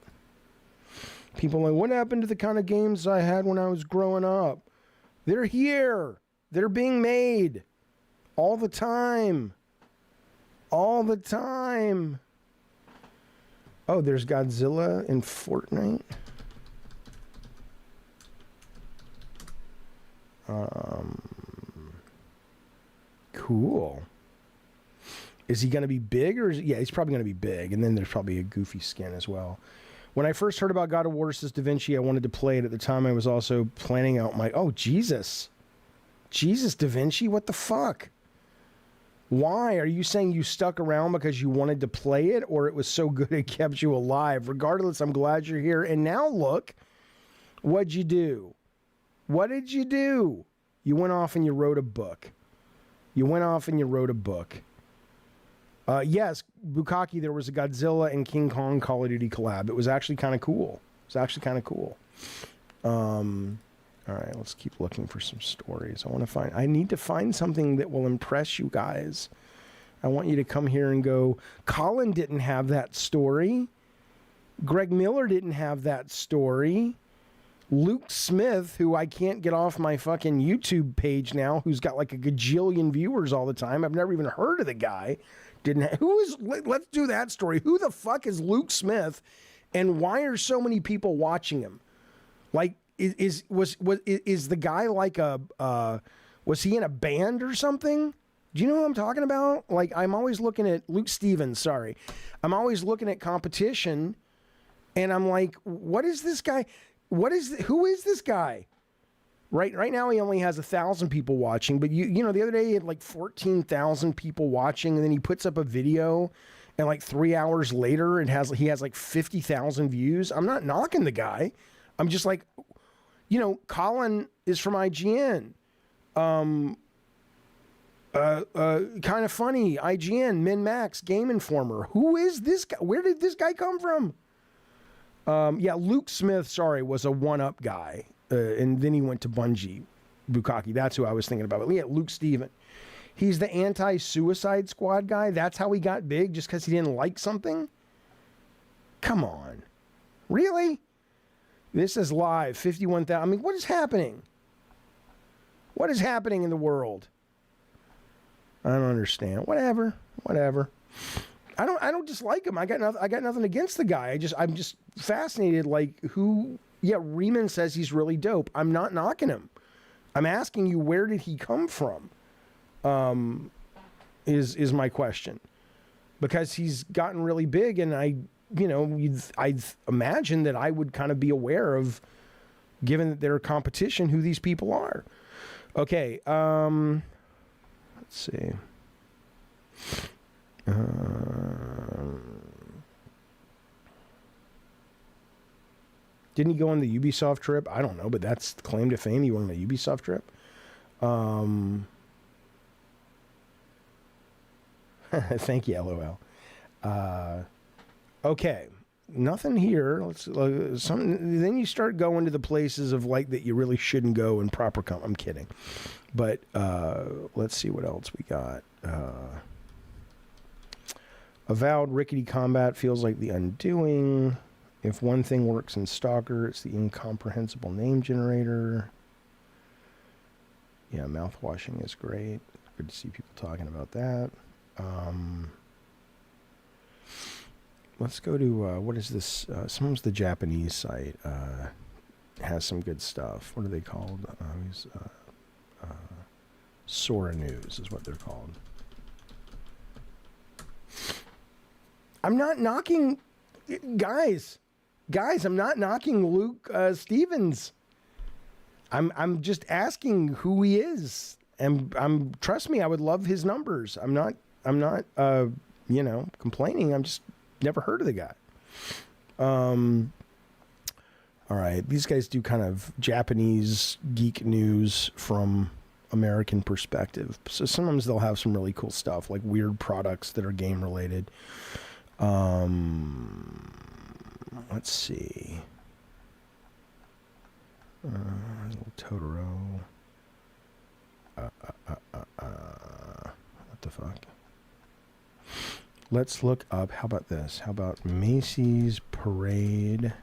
People are like, what happened to the kind of games I had when I was growing up? They're here. They're being made. All the time. All the time. Oh, there's Godzilla in Fortnite. Cool. Is he going to be big or yeah, he's probably going to be big. And then there's probably a goofy skin as well. When I first heard about God of War says Da Vinci, I wanted to play it. At the time, I was also planning out my... Oh, Jesus. Jesus, Da Vinci? What the fuck? Why? Are you saying you stuck around because you wanted to play it or it was so good it kept you alive? Regardless, I'm glad you're here. And now look, what'd you do? What did you do? You went off and you wrote a book. Yes, Bukaki, there was a Godzilla and King Kong Call of Duty collab. It was actually kind of cool. All right, let's keep looking for some stories. I need to find something that will impress you guys. I want you to come here and go, Colin didn't have that story. Greg Miller didn't have that story. Luke Smith, who I can't get off my fucking YouTube page now, who's got like a gajillion viewers all the time. I've never even heard of the guy. Let's do that story. Who the fuck is Luke Smith and why are so many people watching him? Like, is the guy like was he in a band or something? Do you know who I'm talking about? Like, I'm always looking at Luke Stevens, sorry. I'm always looking at competition and I'm like, what is this guy? Who is this guy? Right now he only has 1,000 people watching, but you know, the other day he had like 14,000 people watching and then he puts up a video and like 3 hours later he has like 50,000 views. I'm not knocking the guy. I'm just like, you know, Colin is from IGN. Kind of funny, IGN, MinMax, Game Informer. Who is this guy? Where did this guy come from? Yeah, Luke Smith, sorry, was a one-up guy. And then he went to Bungie, Bukaki. That's who I was thinking about. But yeah, Luke Steven. He's the anti-Suicide Squad guy. That's how he got big, just because he didn't like something? Come on. Really? This is live, 51,000. I mean, what is happening? What is happening in the world? I don't understand. Whatever. I don't dislike him. I got nothing against the guy. I'm just fascinated. Like, who? Yeah, Riemann says he's really dope. I'm not knocking him. I'm asking you, where did he come from? Is my question, because he's gotten really big, and I'd imagine that I would kind of be aware of, given that they're competition, who these people are. Okay, let's see. Didn't he go on the Ubisoft trip? I don't know, but that's the claim to fame. He went on a Ubisoft trip. Thank you, LOL. Okay, nothing here. Then you start going to the places of like that you really shouldn't go in proper. I'm kidding, but let's see what else we got. Avowed rickety combat feels like the undoing. If one thing works in Stalker, it's the incomprehensible name generator. Yeah, mouthwashing is great. Good to see people talking about that. Let's go to, what is this? Someone's the Japanese site. Has some good stuff. What are they called? Sora News is what they're called. I'm not knocking, guys, I'm not knocking Luke Stevens. I'm just asking who he is. And trust me, I would love his numbers. I'm not complaining. I'm just never heard of the guy. All right. These guys do kind of Japanese geek news from American perspective. So sometimes they'll have some really cool stuff, like weird products that are game related. Let's see. Little Totoro. What the fuck? Let's look up. How about this? How about Macy's Parade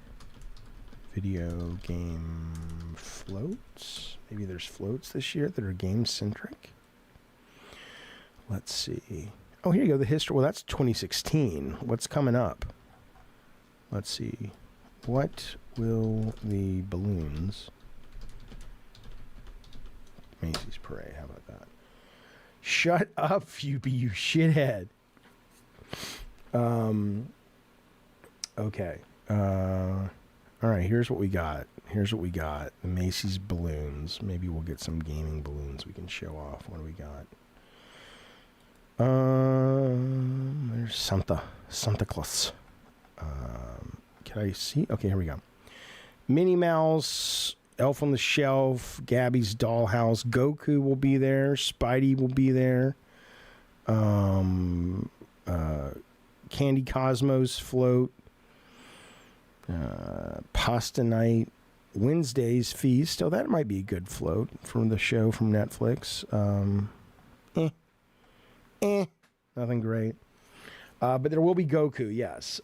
video game floats? Maybe there's floats this year that are game centric. Let's see. Oh, here you go. The history. Well, that's 2016. What's coming up? Let's see. What will the balloons? Macy's Parade. How about that? Shut up, Fupi, you shithead. Okay. All right, here's what we got. The Macy's balloons. Maybe we'll get some gaming balloons we can show off. What do we got? There's Santa Claus. Can I see? Okay, here we go. Minnie Mouse, Elf on the Shelf, Gabby's Dollhouse, Goku will be there, Spidey will be there. Candy Cosmos float. Pasta Night, Wednesday's Feast. Oh, that might be a good float from the show from Netflix. Nothing great. But there will be Goku, yes.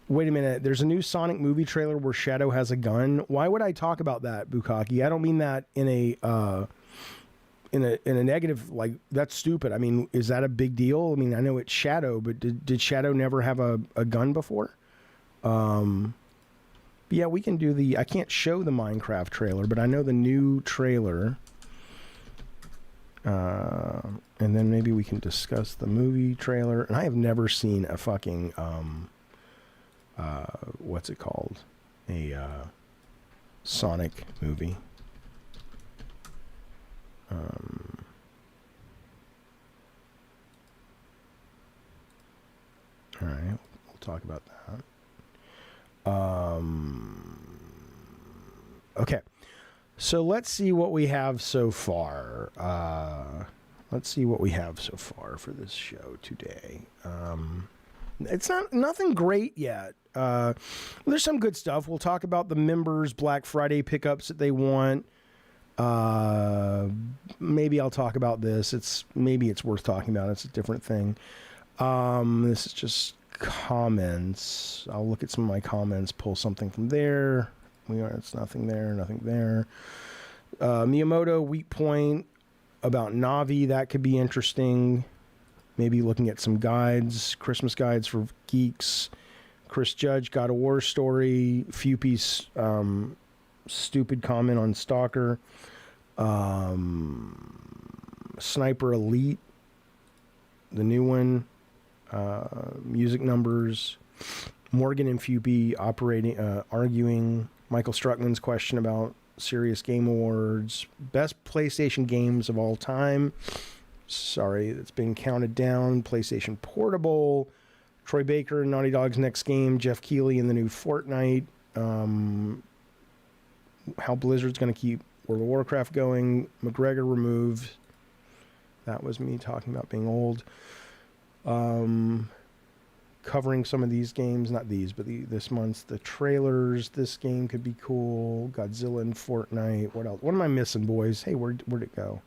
Wait a minute. There's a new Sonic movie trailer where Shadow has a gun. Why would I talk about that, Bukaki? I don't mean that in a negative, like, that's stupid. I mean, is that a big deal? I mean, I know it's Shadow, but did Shadow never have a gun before? Yeah, we can do I can't show the Minecraft trailer, but I know the new trailer. And then maybe we can discuss the movie trailer. And I have never seen a fucking, what's it called? A Sonic movie. All right, we'll talk about that. Okay, so let's see what we have so far. Let's see what we have so far for this show today. It's nothing great yet. There's some good stuff. We'll talk about the members' Black Friday pickups that they want. Maybe I'll talk about this. Maybe it's worth talking about. It's a different thing. This is just comments. I'll look at some of my comments, pull something from there. It's nothing there, nothing there. Miyamoto, Weak Point about Navi. That could be interesting. Maybe looking at some guides, Christmas guides for geeks. Chris Judge, God of War story. Fupi's stupid comment on Stalker. Sniper Elite, the new one. Music numbers. Morgan and Fupi arguing. Michael Struckman's question about Serious Game Awards. Best PlayStation games of all time. Sorry, it's been counted down. PlayStation Portable. Troy Baker, Naughty Dog's next game. Jeff Keighley in the new Fortnite. How Blizzard's going to keep World of Warcraft going. McGregor removed. That was me talking about being old. Covering some of these games, not these, but this month's the trailers. This game could be cool. Godzilla and Fortnite. What else? What am I missing, boys? Hey, where'd it go?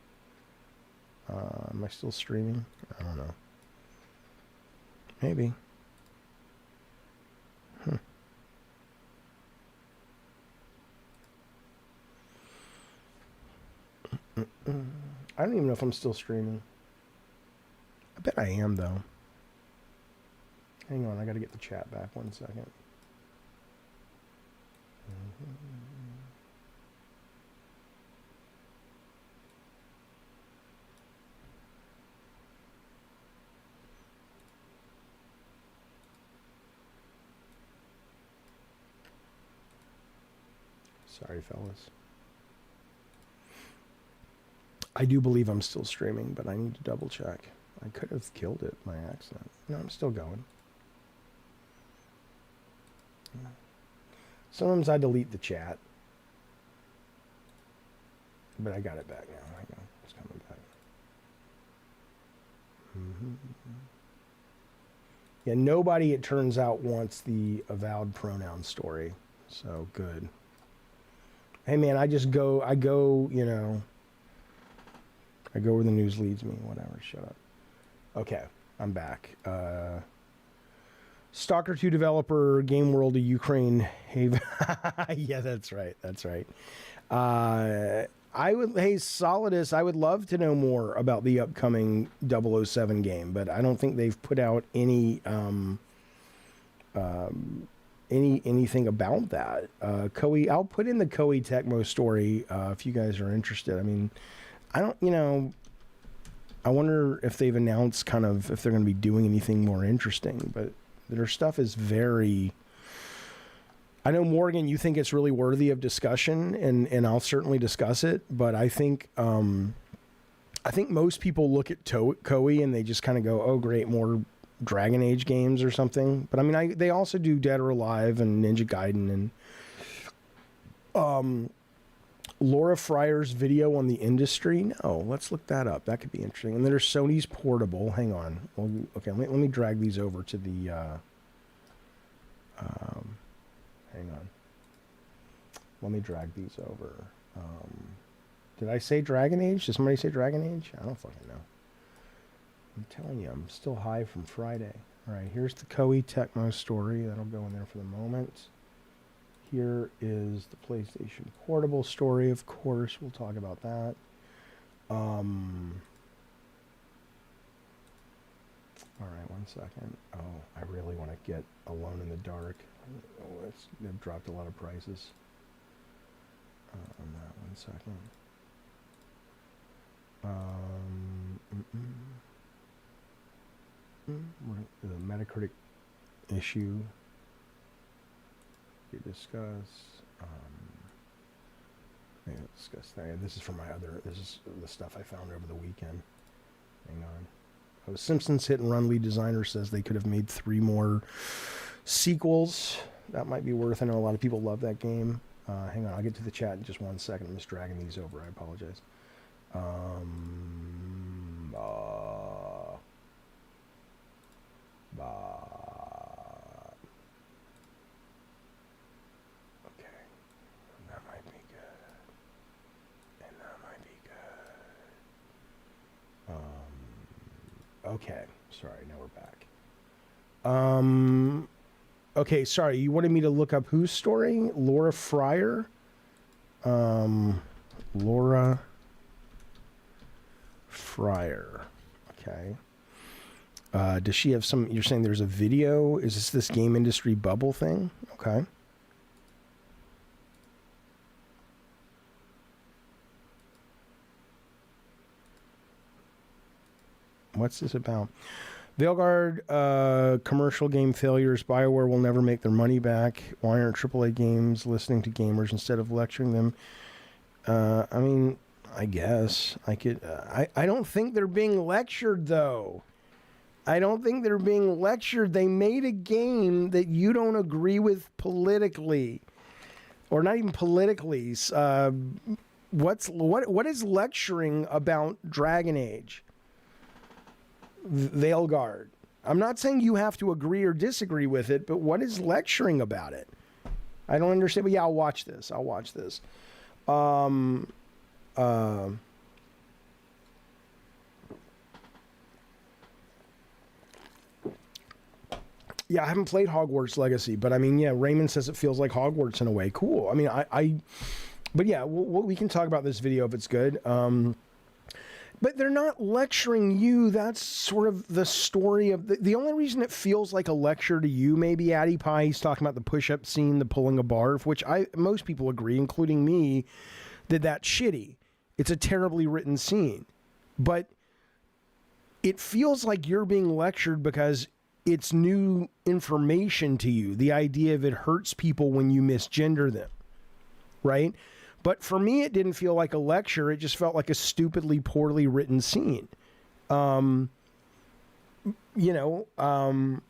Am I still streaming? I don't know. Maybe. I don't even know if I'm still streaming. I bet I am, though. Hang on, I gotta get the chat back 1 second. Sorry, fellas. I do believe I'm still streaming, but I need to double check. I could have killed it by accident. No, I'm still going. Sometimes I delete the chat. But I got it back now. Hang on. It's coming back. Yeah, nobody, it turns out, wants the avowed pronoun story. So, good. Hey, man, I go, you know, I go where the news leads me. Whatever, shut up. Okay, I'm back. Stalker 2 developer, Game World of Ukraine Haven. Yeah, that's right. That's right. Hey, Solidus, I would love to know more about the upcoming 007 game, but I don't think they've put out anything about that. Koei, I'll put in the Koei Tecmo story if you guys are interested. I mean, I don't, I wonder if they've announced kind of if they're going to be doing anything more interesting, but their stuff is very... I know, Morgan, you think it's really worthy of discussion, and I'll certainly discuss it, but I think most people look at Koei and they just kind of go, oh, great, more Dragon Age games or something. But I mean, they also do Dead or Alive and Ninja Gaiden and Laura Fryer's video on the industry. No, let's look that up. That could be interesting. And then there's Sony's Portable. Hang on. Well, okay, let me drag these over to the... hang on. Let me drag these over. Did I say Dragon Age? Did somebody say Dragon Age? I don't fucking know. I'm telling you, I'm still high from Friday. All right, here's the Koei Tecmo story. That'll go in there for the moment. Here is the PlayStation Portable story, of course. We'll talk about that. All right, 1 second. Oh, I really want to get Alone in the Dark. Oh, they've dropped a lot of prices on that. 1 second. The Metacritic issue we discuss. Yeah, discuss that. This is from this is the stuff I found over the weekend. Hang on. Oh, Simpsons Hit and Run lead designer says they could have made 3 more sequels. That might be worth. I know a lot of people love that game. Hang on, I'll get to the chat in just 1 second. I'm just dragging these over. I apologize. Okay, that might be good. And that might be good. Okay, sorry. Now we're back. Okay, sorry. You wanted me to look up whose story? Laura Fryer? Laura Fryer. Okay. Does she have some... You're saying there's a video? Is this game industry bubble thing? Okay. What's this about? Veilguard, commercial game failures. BioWare will never make their money back. Why aren't AAA games listening to gamers instead of lecturing them? I mean, I guess I could. I don't think they're being lectured, though. I don't think they're being lectured. They made a game that you don't agree with politically, or not even politically. What is lecturing about Dragon Age? Veilguard. I'm not saying you have to agree or disagree with it, but what is lecturing about it? I don't understand. But yeah, I'll watch this. Yeah, I haven't played Hogwarts Legacy, but I mean, yeah, Raymond says it feels like Hogwarts in a way. Cool. I mean, but yeah, we can talk about this video if it's good. But they're not lecturing you. That's sort of the story of the only reason it feels like a lecture to you, maybe Addy Pie, he's talking about the push-up scene, the pulling a barf, which most people agree, including me, that's shitty. It's a terribly written scene. But it feels like you're being lectured because it's new information to you. The idea of it hurts people when you misgender them, right? But for me, it didn't feel like a lecture. It just felt like a stupidly poorly written scene. But no one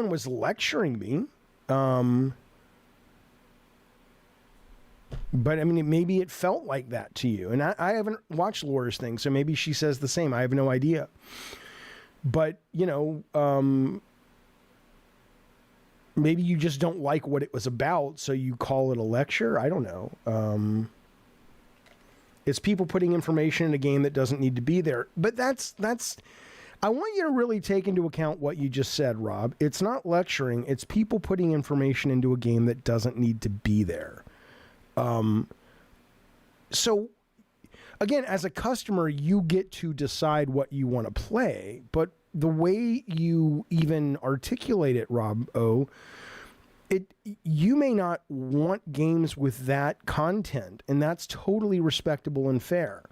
was lecturing me. But I mean, maybe it felt like that to you. And I haven't watched Laura's thing, so maybe she says the same. I have no idea. But, maybe you just don't like what it was about, so you call it a lecture. I don't know. It's people putting information in a game that doesn't need to be there. But that's. I want you to really take into account what you just said, Rob. It's not lecturing. It's people putting information into a game that doesn't need to be there. So, again, as a customer, you get to decide what you want to play. But the way you even articulate it, Rob O, you may not want games with that content, and that's totally respectable and fair.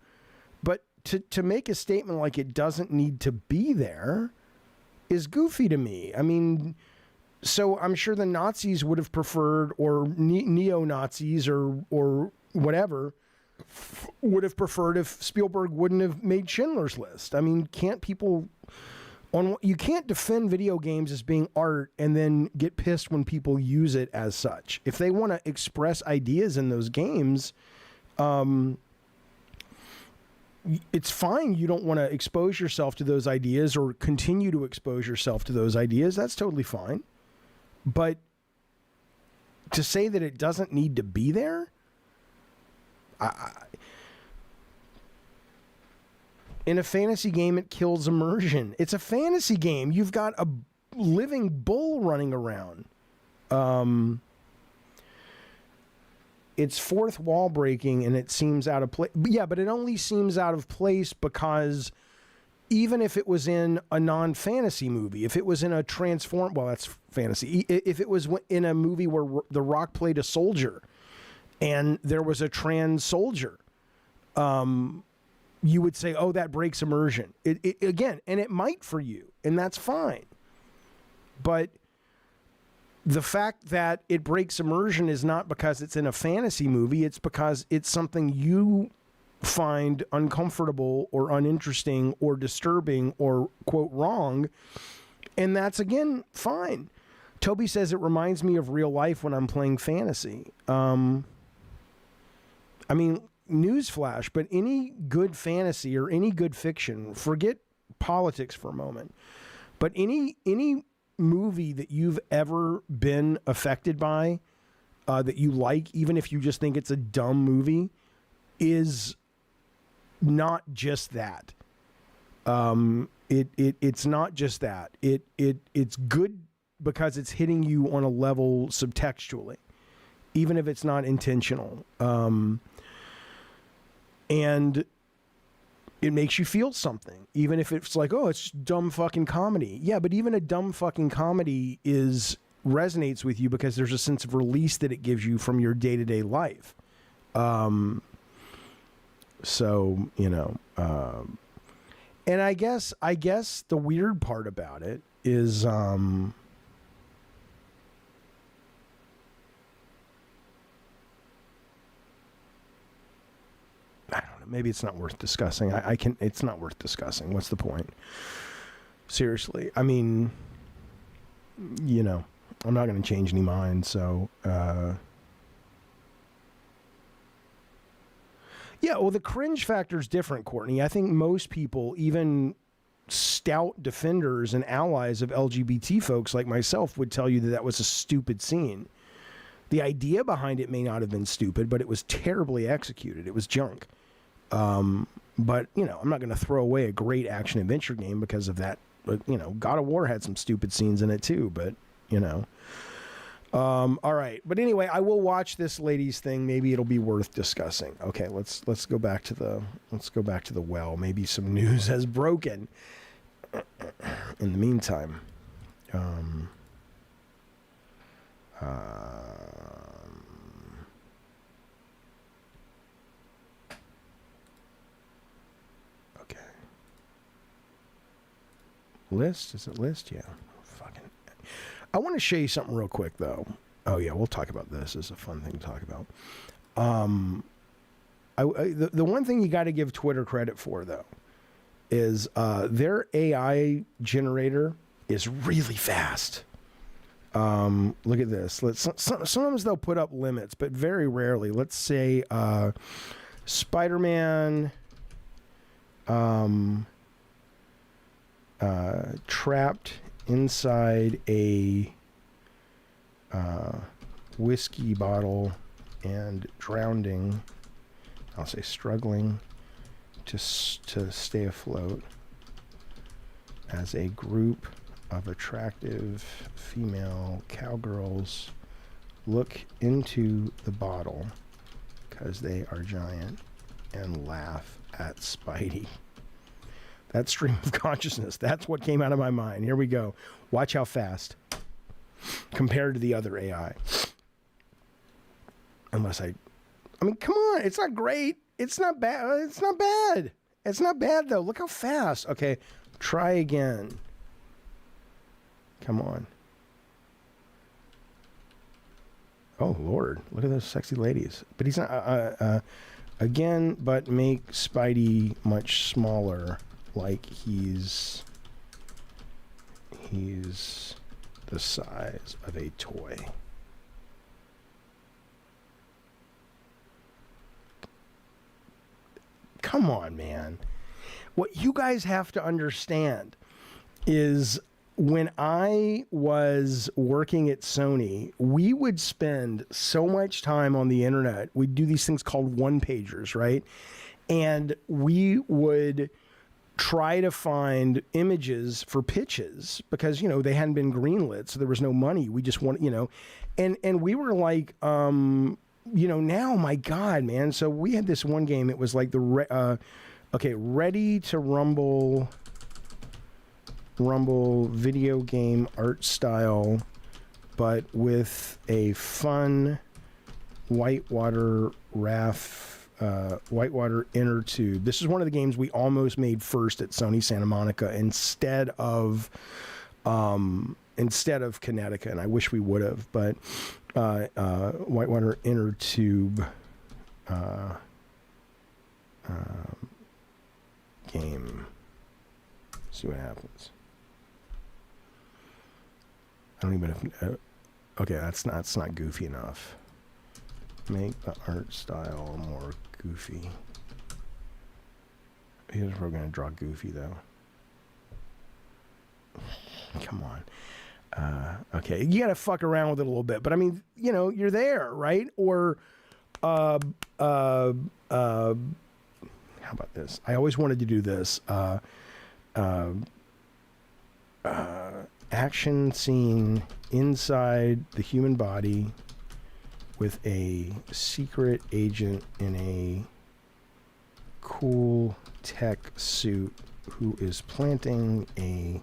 But to make a statement like it doesn't need to be there is goofy to me. I mean, so I'm sure the Nazis would have preferred, or neo-Nazis or whatever, would have preferred if Spielberg wouldn't have made Schindler's List. I mean, you can't defend video games as being art and then get pissed when people use it as such. If they want to express ideas in those games, it's fine. You don't want to expose yourself to those ideas or continue to expose yourself to those ideas. That's totally fine. But to say that it doesn't need to be there, in a fantasy game, it kills immersion. It's a fantasy game. You've got a living bull running around. It's fourth wall breaking, and it seems out of place. Yeah, but it only seems out of place because even if it was in a non-fantasy movie, if it was in a well, that's fantasy. If it was in a movie where The Rock played a soldier and there was a trans soldier, you would say, oh, that breaks immersion. Again, and it might for you, and that's fine. But the fact that it breaks immersion is not because it's in a fantasy movie. It's because it's something you find uncomfortable or uninteresting or disturbing or, quote, wrong. And that's, again, fine. Toby says it reminds me of real life when I'm playing fantasy. I mean, newsflash, but any good fantasy or any good fiction, forget politics for a moment, but any movie that you've ever been affected by, that you like, even if you just think it's a dumb movie, is not just that. It's not just that. It's good because it's hitting you on a level subtextually, even if it's not intentional. And it makes you feel something, even if it's like, oh, it's dumb fucking comedy. Yeah, but even a dumb fucking comedy resonates with you because there's a sense of release that it gives you from your day-to-day life. So, you know, and I guess the weird part about it is, I don't know. Maybe it's not worth discussing. It's not worth discussing. What's the point? Seriously. I mean, you know, I'm not going to change any mind. So, yeah, well, the cringe factor is different, Courtney. I think most people, even stout defenders and allies of LGBT folks like myself, would tell you that was a stupid scene. The idea behind it may not have been stupid, but it was terribly executed. It was junk. But, you know, I'm not going to throw away a great action-adventure game because of that. But, you know, God of War had some stupid scenes in it too, but, you know. All right. But anyway, I will watch this ladies thing. Maybe it'll be worth discussing. Okay, let's go back to the well. Maybe some news has broken. In the meantime, okay. List? Is it list? Yeah. Fucking. I want to show you something real quick, though. Oh, yeah, we'll talk about this. It's a fun thing to talk about. The one thing you got to give Twitter credit for, though, is their AI generator is really fast. Look at this. Sometimes they'll put up limits, but very rarely. Let's say Spider-Man trapped inside a whiskey bottle and drowning. I'll say struggling to stay afloat as a group of attractive female cowgirls look into the bottle because they are giant and laugh at Spidey. That stream of consciousness, that's what came out of my mind. Here we go. Watch how fast. compared to the other AI. Unless I mean, come on, it's not great. It's not bad. It's not bad. It's not bad, though. Look how fast. Okay, try again. Come on. Oh, Lord. Look at those sexy ladies. But he's not... again, but make Spidey much smaller, like he's the size of a toy. Come on, man. What you guys have to understand is when I was working at Sony, we would spend so much time on the internet. We'd do these things called one-pagers, right? And we would try to find images for pitches because, you know, they hadn't been greenlit, so there was no money. We just want, you know, and we were like, you know, now, my God, man. So we had this one game. It was like the, Ready to Rumble video game art style, but with a fun whitewater inner tube. This is one of the games we almost made first at Sony Santa Monica instead of Connecticut, and I wish we would have, but whitewater inner tube game. See what happens. I don't even know. Okay, that's not goofy enough. Make the art style more goofy. Here's where we're going to draw goofy, though. Come on. Okay, you got to fuck around with it a little bit. But, I mean, you know, you're there, right? Or, how about this? I always wanted to do this. Action scene inside the human body with a secret agent in a cool tech suit who is planting a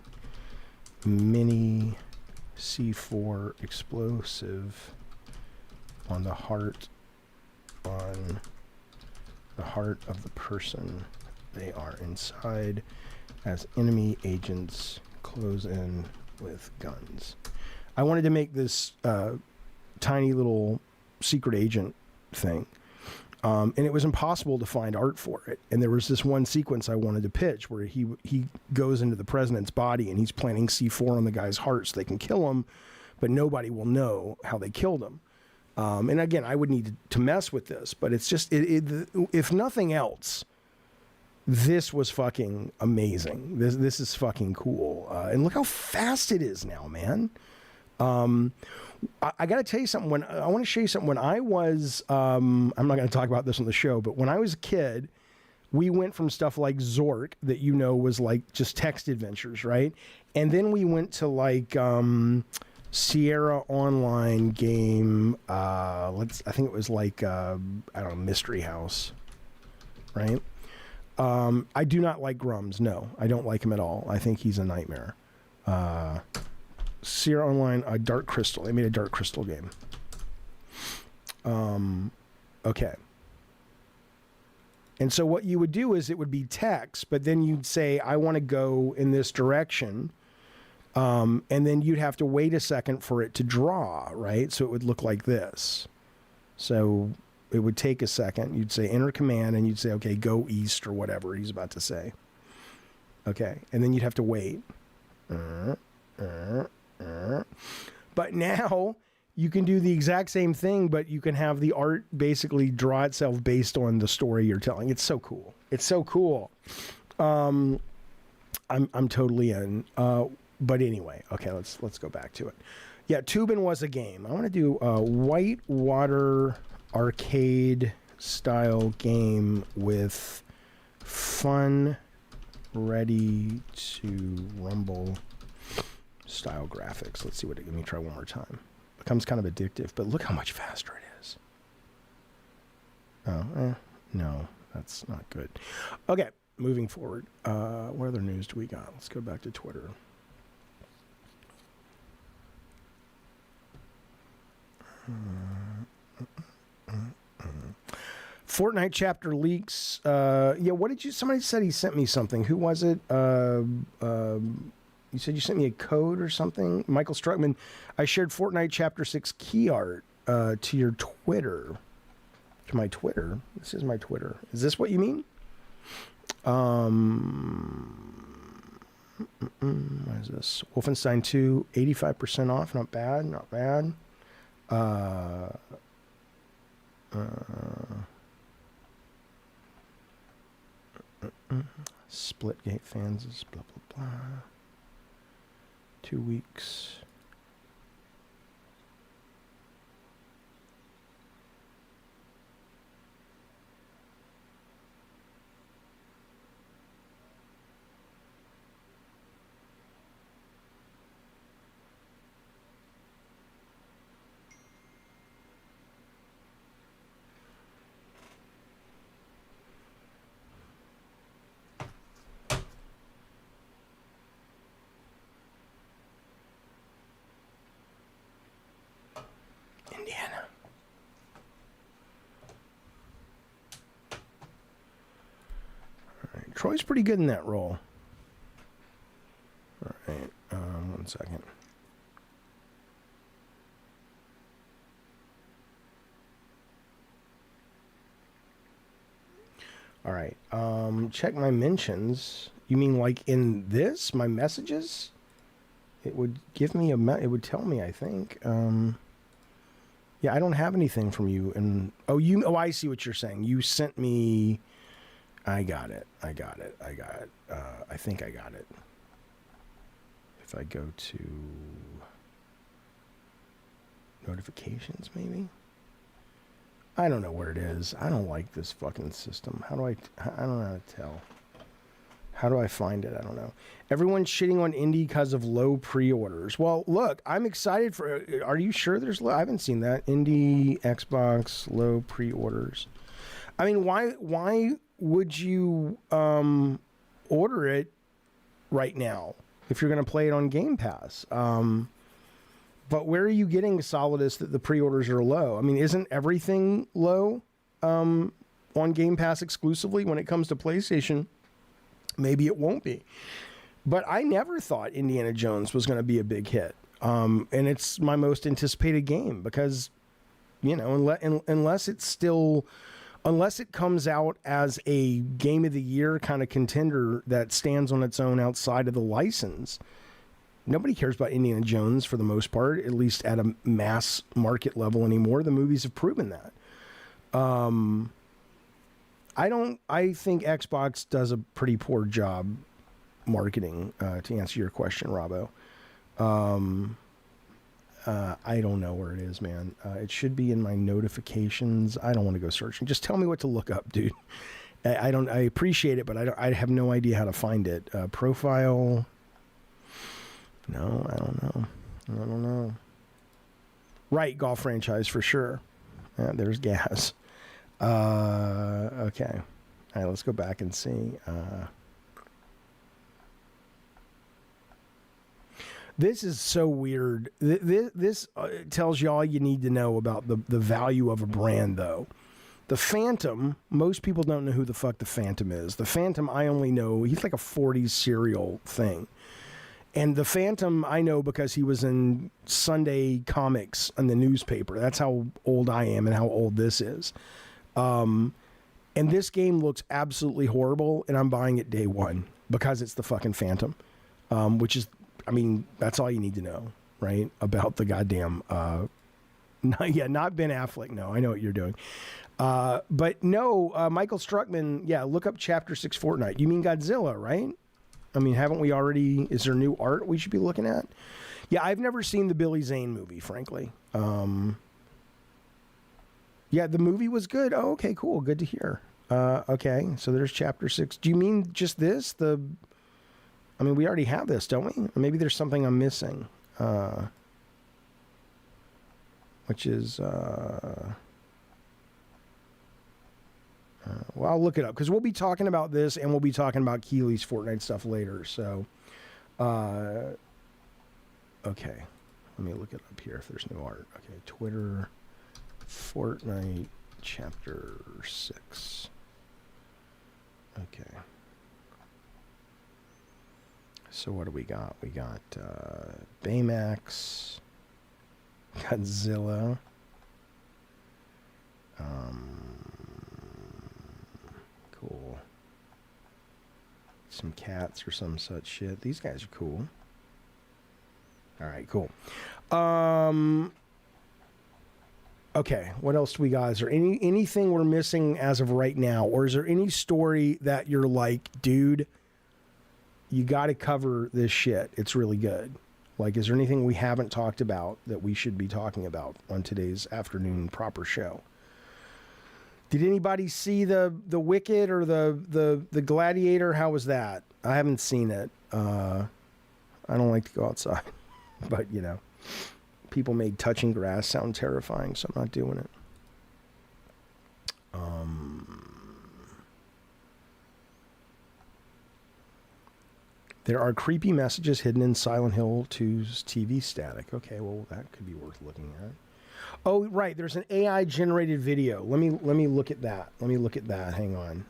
mini C4 explosive on the heart of the person they are inside as enemy agents close in with guns. I wanted to make this tiny little secret agent thing, and it was impossible to find art for it. And there was this one sequence I wanted to pitch where he goes into the president's body and he's planting C4 on the guy's heart so they can kill him, but nobody will know how they killed him. And again, I would need to mess with this, but it's just, if nothing else, this was fucking amazing. This is fucking cool. And look how fast it is now, man. I got to tell you something. I want to show you something. When I was, I'm not going to talk about this on the show, but when I was a kid, we went from stuff like Zork, that you know was like just text adventures, right? And then we went to like Sierra Online game. I think it was like I don't know, Mystery House, right? I do not like Grums. No, I don't like him at all. I think he's a nightmare. Sierra Online, Dark Crystal. They made a Dark Crystal game. Okay. And so what you would do is it would be text, but then you'd say, I want to go in this direction. And then you'd have to wait a second for it to draw, right? So it would look like this. So it would take a second. You'd say enter command and you'd say, okay, go east or whatever he's about to say. Okay. And then you'd have to wait. But now you can do the exact same thing, but you can have the art basically draw itself based on the story you're telling. It's so cool. It's so cool. I'm totally in. But anyway, okay, let's go back to it. Yeah, Tubin was a game. I want to do a whitewater arcade style game with fun, ready to rumble style graphics. Let's see let me try one more time. Becomes kind of addictive, but look how much faster it is. Oh, no, that's not good. Okay, moving forward. What other news do we got? Let's go back to Twitter. Fortnite chapter leaks. Yeah, what did you... Somebody said he sent me something. Who was it? You said you sent me a code or something? Michael Struckman. I shared Fortnite chapter 6 key art to your Twitter. To my Twitter. This is my Twitter. Is this what you mean? What is this? Wolfenstein 2, 85% off. Not bad. Not bad. Splitgate fans is blah, blah, blah. 2 weeks. Indiana. All right. Troy's pretty good in that role. All right. 1 second. All right. Check my mentions. You mean like in this, my messages? It would give me it would tell me, I think. Yeah, I don't have anything from you. And I see what you're saying. You sent me. I got it. I think I got it. If I go to notifications, maybe. I don't know where it is. I don't like this fucking system. I don't know how to tell. How do I find it? I don't know. Everyone's shitting on indie because of low pre-orders. Well, look, I'm excited for... Are you sure there's low? I haven't seen that. Indie, Xbox, low pre-orders. I mean, why would you order it right now if you're going to play it on Game Pass? But where are you getting Solidus that the pre-orders are low? I mean, isn't everything low on Game Pass exclusively when it comes to PlayStation? Maybe it won't be. But I never thought Indiana Jones was going to be a big hit. And it's my most anticipated game because, you know, unless it comes out as a Game of the Year kind of contender that stands on its own outside of the license, nobody cares about Indiana Jones for the most part, at least at a mass market level anymore. The movies have proven that. I think Xbox does a pretty poor job marketing, to answer your question, Robbo. I don't know where it is, man. It should be in my notifications. I don't want to go searching. Just tell me what to look up, dude. I appreciate it, but I have no idea how to find it. Profile. No, I don't know. Right, golf franchise for sure. There's gas. Okay. All right, let's go back and see. This is so weird. This tells you all you need to know about the value of a brand, though. The Phantom, most people don't know who the fuck the Phantom is. The Phantom, I only know, he's like a 40s serial thing. And the Phantom, I know because he was in Sunday comics in the newspaper. That's how old I am and how old this is. And this game looks absolutely horrible, and I'm buying it day one because it's the fucking Phantom, which is, I mean, that's all you need to know, right? About the goddamn, not Ben Affleck. No, I know what you're doing. But no, Michael Struckman, yeah, look up Chapter 6 Fortnite. You mean Godzilla, right? I mean, haven't we already, is there new art we should be looking at? Yeah, I've never seen the Billy Zane movie, frankly. Yeah, the movie was good. Oh, okay, cool. Good to hear. Okay, so there's Chapter 6. Do you mean just this? I mean, we already have this, don't we? Or maybe there's something I'm missing. Which is... well, I'll look it up because we'll be talking about this and we'll be talking about Keely's Fortnite stuff later. So, okay, let me look it up here if there's new art. Okay, Twitter. Fortnite Chapter 6. Okay. So what do we got? We got Baymax, Godzilla, cool. Some cats or some such shit. These guys are cool. All right, cool. Okay, what else do we got? Is there anything we're missing as of right now? Or is there any story that you're like, dude, you got to cover this shit. It's really good. Like, is there anything we haven't talked about that we should be talking about on today's afternoon proper show? Did anybody see the Wicked or the Gladiator? How was that? I haven't seen it. I don't like to go outside, but you know, people made touching grass sound terrifying, so I'm not doing it. There are creepy messages hidden in Silent Hill 2's TV static. Okay, well, that could be worth looking at. Oh, right. There's an AI generated video. Let me look at that. Let me look at that. Hang on.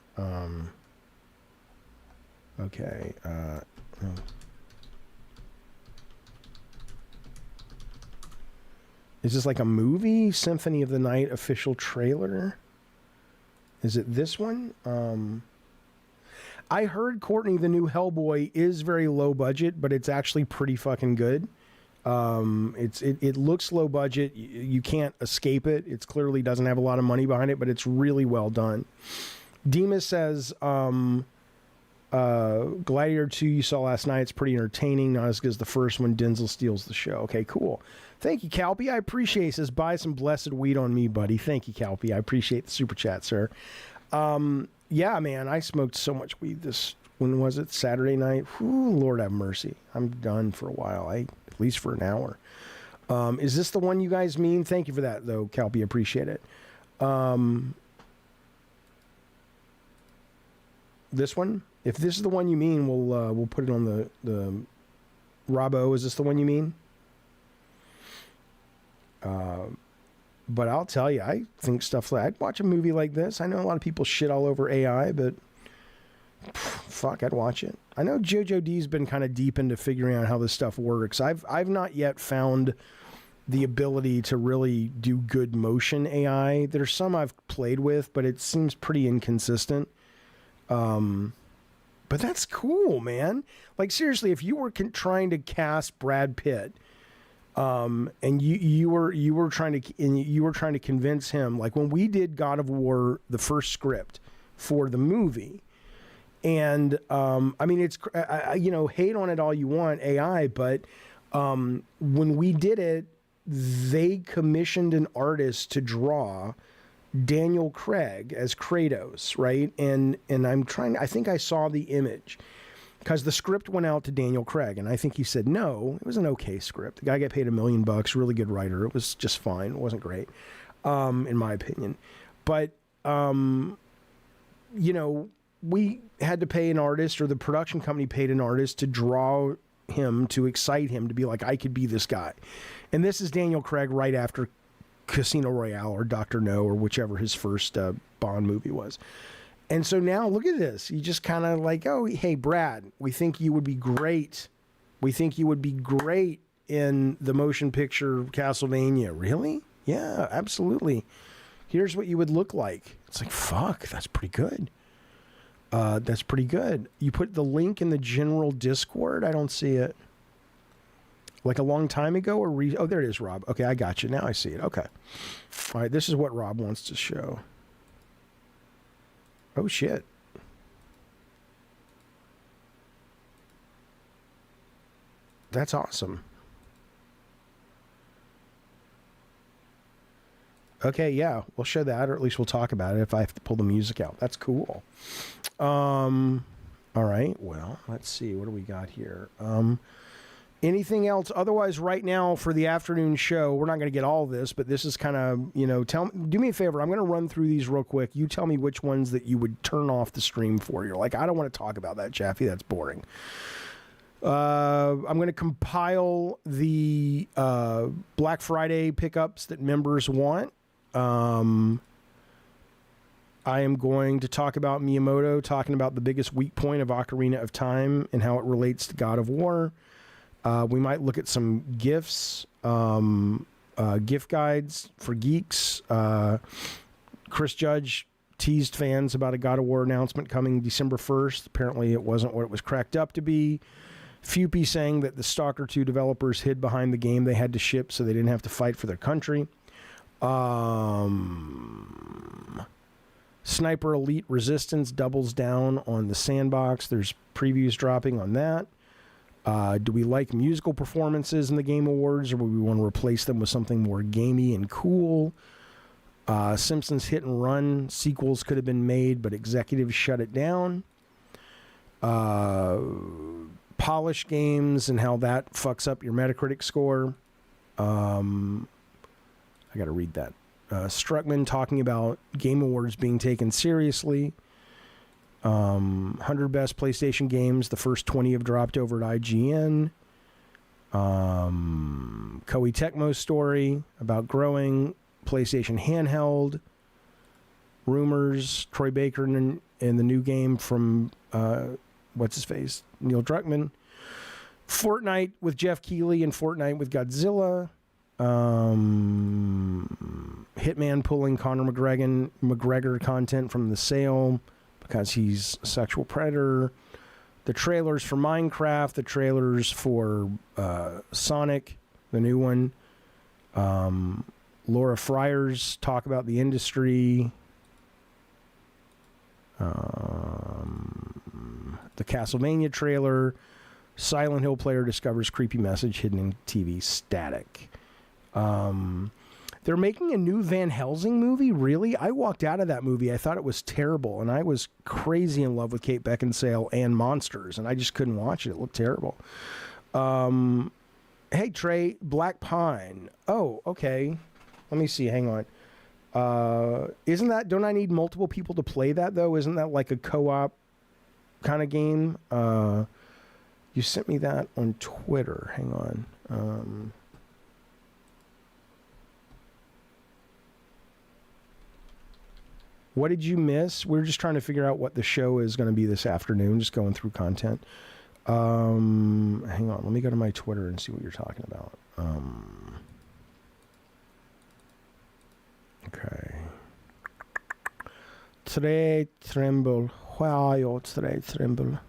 Okay. Is this like a movie? Symphony of the Night official trailer? Is it this one? I heard, Courtney, the new Hellboy is very low budget, but it's actually pretty fucking good. It looks low budget. You can't escape it. It clearly doesn't have a lot of money behind it, but it's really well done. Demas says, Gladiator 2 you saw last night. It's pretty entertaining. Not as good as the first one. Denzel steals the show. Okay, cool. Thank you, Calpy. I appreciate it. Says, buy some blessed weed on me, buddy. Thank you, Calpy. I appreciate the super chat, sir. Yeah, man, I smoked so much weed when was it? Saturday night? Whew, Lord have mercy. I'm done for a while. At least for an hour. Is this the one you guys mean? Thank you for that, though, Calpy. Appreciate it. This one? If this is the one you mean, we'll put it on the Robbo. Is this the one you mean? But I'll tell you, I think stuff like, I'd watch a movie like this. I know a lot of people shit all over AI, but fuck, I'd watch it. I know Jojo D's been kind of deep into figuring out how this stuff works. I've not yet found the ability to really do good motion AI. There's some I've played with, but it seems pretty inconsistent. But that's cool, man. Like, seriously, if you were trying to cast Brad Pitt, and you were trying to convince him, like when we did God of War, the first script for the movie, and I mean, it's hate on it all you want, AI, but when we did it, they commissioned an artist to draw Daniel Craig as Kratos, right? And I think I saw the image. Because the script went out to Daniel Craig, and I think he said no. It was an okay script. The guy got paid $1 million, really good writer. It was just fine. It wasn't great, in my opinion. But, we had to pay an artist, or the production company paid an artist to draw him, to excite him, to be like, I could be this guy. And this is Daniel Craig right after Casino Royale or Dr. No, or whichever his first Bond movie was. And so now look at this. You just kind of like, oh, hey, Brad, we think you would be great. We think you would be great in the motion picture Castlevania. Really? Yeah, absolutely. Here's what you would look like. It's like, fuck, that's pretty good. That's pretty good. You put the link in the general Discord. I don't see it. Like a long time ago? Oh, there it is, Rob. Okay, I got you. Now I see it. Okay. All right, this is what Rob wants to show. Oh, shit. That's awesome. Okay, yeah, we'll show that, or at least we'll talk about it if I have to pull the music out. That's cool. All right, well, let's see. What do we got here? Anything else? Otherwise, right now for the afternoon show, we're not going to get all of this, but this is kind of, do me a favor. I'm going to run through these real quick. You tell me which ones that you would turn off the stream for. You're like, I don't want to talk about that, Jaffe. That's boring. I'm going to compile the Black Friday pickups that members want. I am going to talk about Miyamoto talking about the biggest weak point of Ocarina of Time and how it relates to God of War. We might look at some GIFs, gift guides for geeks. Chris Judge teased fans about a God of War announcement coming December 1st. Apparently it wasn't what it was cracked up to be. Fupy saying that the Stalker 2 developers hid behind the game they had to ship so they didn't have to fight for their country. Sniper Elite Resistance doubles down on the sandbox. There's previews dropping on that. Do we like musical performances in the Game Awards, or do we want to replace them with something more gamey and cool? Simpsons Hit and Run sequels could have been made, but executives shut it down. Polish games and how that fucks up your Metacritic score. I got to read that. Struckman talking about Game Awards being taken seriously. 100 best PlayStation games. The first 20 have dropped over at IGN. Koei Tecmo's story about growing PlayStation Handheld. Rumors. Troy Baker in the new game from what's his face? Neil Druckmann. Fortnite with Jeff Keighley and Fortnite with Godzilla. Hitman pulling Conor McGregor content from the sale because he's a sexual predator. The trailers for Minecraft, the trailers for Sonic, the new one. Laura Fryer's talk about the industry. The Castlevania trailer. Silent Hill player discovers creepy message hidden in TV static. They're making a new Van Helsing movie? Really? I walked out of that movie. I thought it was terrible, and I was crazy in love with Kate Beckinsale and monsters, and I just couldn't watch it. It looked terrible. Hey, Trey, Black Pine. Oh, okay. Let me see. Hang on. Don't I need multiple people to play that, though? Isn't that like a co-op kind of game? You sent me that on Twitter. Hang on. What did you miss? We're just trying to figure out what the show is going to be this afternoon, just going through content. Hang on. Let me go to my Twitter and see what you're talking about. Okay. Trey Trimble. Where are you, Trey Trimble?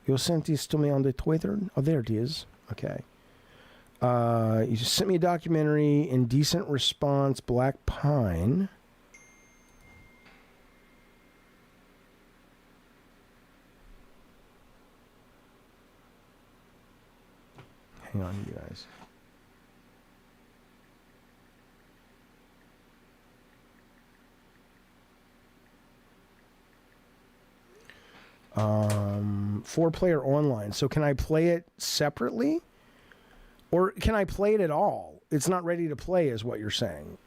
You sent this to me on the Twitter? Oh, there it is. Okay. You just sent me a documentary, Indecent Response, Black Pine. Hang on, you guys. Four-player online. So can I play it separately? Or can I play it at all? It's not ready to play is what you're saying.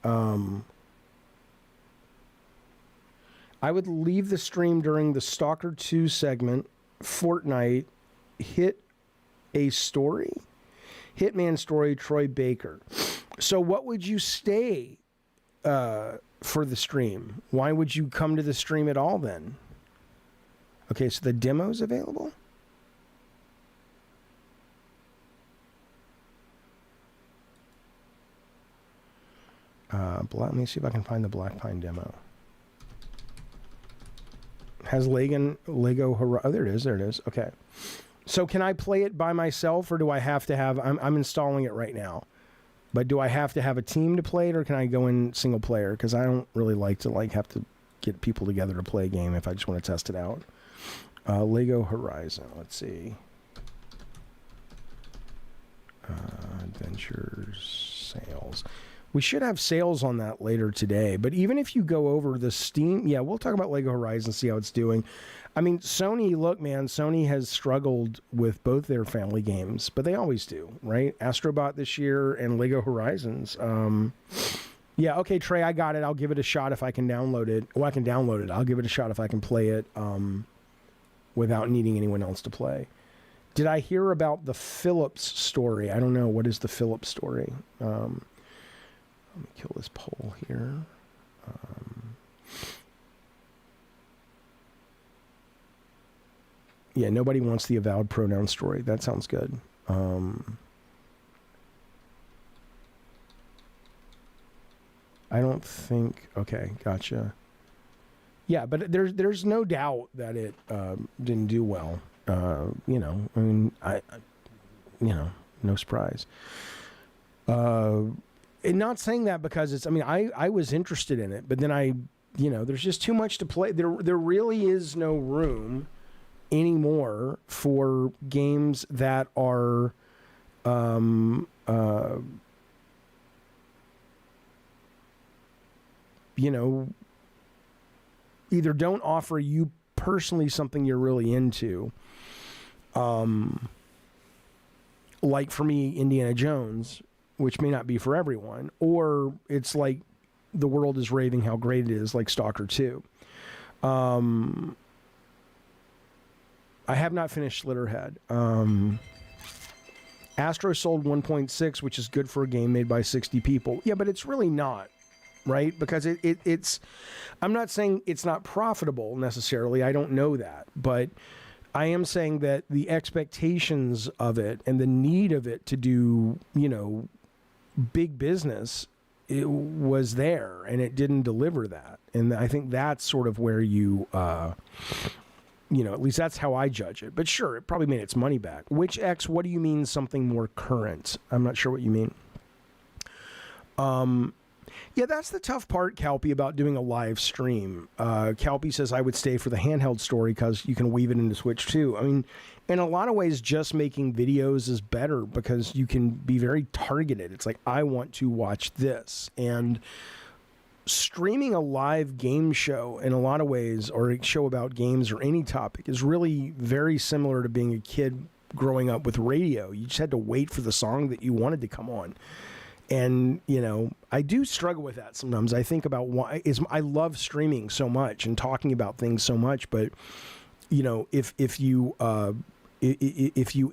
I would leave the stream during the Stalker 2 segment, Fortnite, hit a story, Hitman story, Troy Baker. So what would you stay for the stream? Why would you come to the stream at all then? Okay, so the demo's available? Let me see if I can find the Black Pine demo. Has Lego Horizon? Oh, there it is. Okay. So can I play it by myself, or do I have to have... I'm installing it right now. But do I have to have a team to play it, or can I go in single player? Because I don't really like to have to get people together to play a game if I just want to test it out. Lego Horizon. Let's see. Adventures, sales. We should have sales on that later today. But even if you go over the Steam... Yeah, we'll talk about Lego Horizon, see how it's doing. I mean, Sony, look, man, Sony has struggled with both their family games. But they always do, right? Astrobot this year and Lego Horizons. Yeah, okay, Trey, I got it. I'll give it a shot if I can download it. Oh, I can download it. I'll give it a shot if I can play it without needing anyone else to play. Did I hear about the Phillips story? I don't know. What is the Phillips story? Let me kill this poll here. Yeah, nobody wants the avowed pronoun story. That sounds good. I don't think... Okay, gotcha. Yeah, but there's no doubt that it didn't do well. You know, I mean, you know, no surprise. And not saying that because it's... I mean, I was interested in it, but then you know, there's just too much to play. There really is no room anymore for games that are you know, either don't offer you personally something you're really into, like for me, Indiana Jones, which may not be for everyone, or it's like the world is raving how great it is, like Stalker 2. I have not finished Slitterhead. Astro sold 1.6, which is good for a game made by 60 people. Yeah, but it's really not, right? Because it's... I'm not saying it's not profitable necessarily. I don't know that. But I am saying that the expectations of it and the need of it to do, you know, big business, it was there, and it didn't deliver that. And I think that's sort of where you... you know, at least that's how I judge it. But sure, it probably made its money back. Which X, what do you mean something more current? I'm not sure what you mean. Yeah, that's the tough part, Calpy, about doing a live stream. Calpy says, I would stay for the handheld story because you can weave it into Switch too. I mean, in a lot of ways, just making videos is better because you can be very targeted. It's like, I want to watch this. And streaming a live game show in a lot of ways, or a show about games or any topic, is really very similar to being a kid growing up with radio. You just had to wait for the song that you wanted to come on. And, you know, I do struggle with that sometimes. I think about why I love streaming so much and talking about things so much, but, you know, if you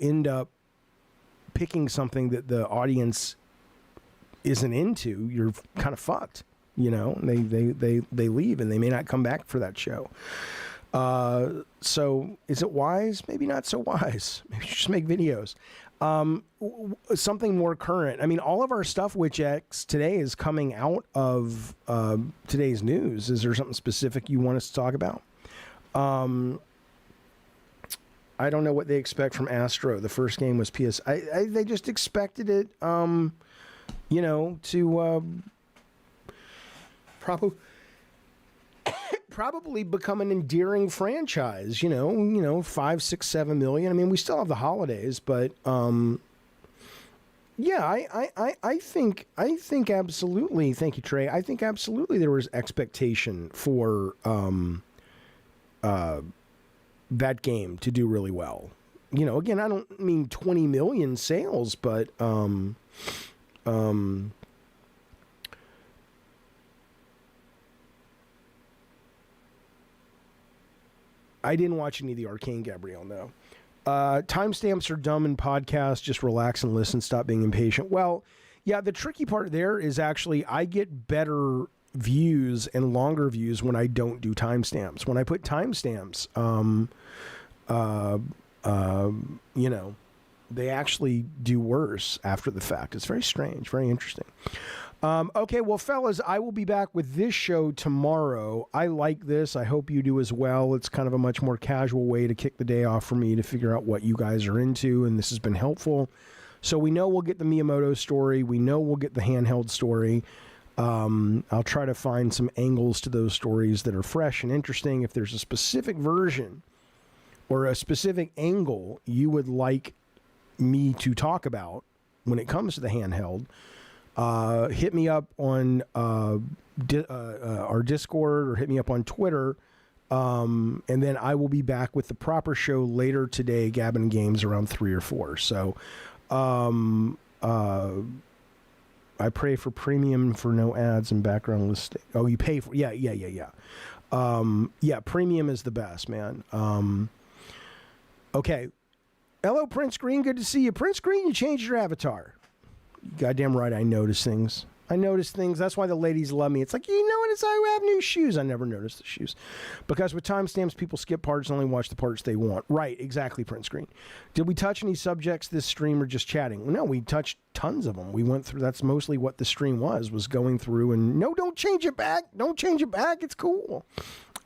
end up picking something that the audience isn't into, you're kind of fucked. You know, they leave and they may not come back for that show. So is it wise? Maybe not so wise. Maybe just make videos. Something more current. I mean, all of our stuff, which X today, is coming out of today's news. Is there something specific you want us to talk about? I don't know what they expect from Astro. The first game was PS. They just expected it, you know, to... probably become an endearing franchise, you know, 5, 6, 7 million. I mean, we still have the holidays, but yeah, I think absolutely. Thank you, Trey. I think absolutely there was expectation for that game to do really well. You know, again, I don't mean 20 million sales, but I didn't watch any of the Arcane, Gabrielle, no. Timestamps are dumb in podcasts. Just relax and listen. Stop being impatient. Well, yeah, the tricky part there is actually I get better views and longer views when I don't do timestamps. When I put timestamps, you know, they actually do worse after the fact. It's very strange, very interesting. Okay, well, fellas, I will be back with this show tomorrow. I like this. I hope you do as well. It's kind of a much more casual way to kick the day off for me to figure out what you guys are into, and this has been helpful. So we know we'll get the Miyamoto story. We know we'll get the handheld story. I'll try to find some angles to those stories that are fresh and interesting. If there's a specific version or a specific angle you would like me to talk about when it comes to the handheld, hit me up on our Discord or hit me up on Twitter, and then I will be back with the proper show later today, Gabbin Games, around 3 or 4. So I pray for premium for no ads and background listing. Oh, you pay for... Yeah. Yeah, premium is the best, man. Okay. Hello, Prince Green. Good to see you. Prince Green, you changed your avatar. Goddamn right I notice things. I notice things. That's why the ladies love me. It's like, you know what? It's I have new shoes. I never noticed the shoes. Because with timestamps, people skip parts and only watch the parts they want. Right, exactly, print screen. Did we touch any subjects this stream or just chatting? No, we touched tons of them. We went through, that's mostly what the stream was going through and, no, don't change it back. Don't change it back. It's cool.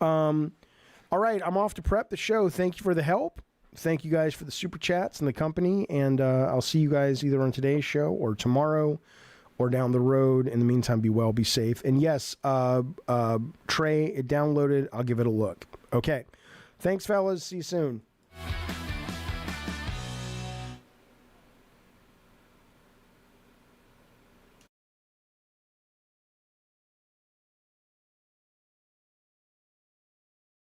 All right, I'm off to prep the show. Thank you for the help. Thank you guys for the super chats and the company. And I'll see you guys either on today's show or tomorrow or down the road. In the meantime, be well, be safe. And yes, Trey, it downloaded. I'll give it a look. Okay. Thanks, fellas. See you soon.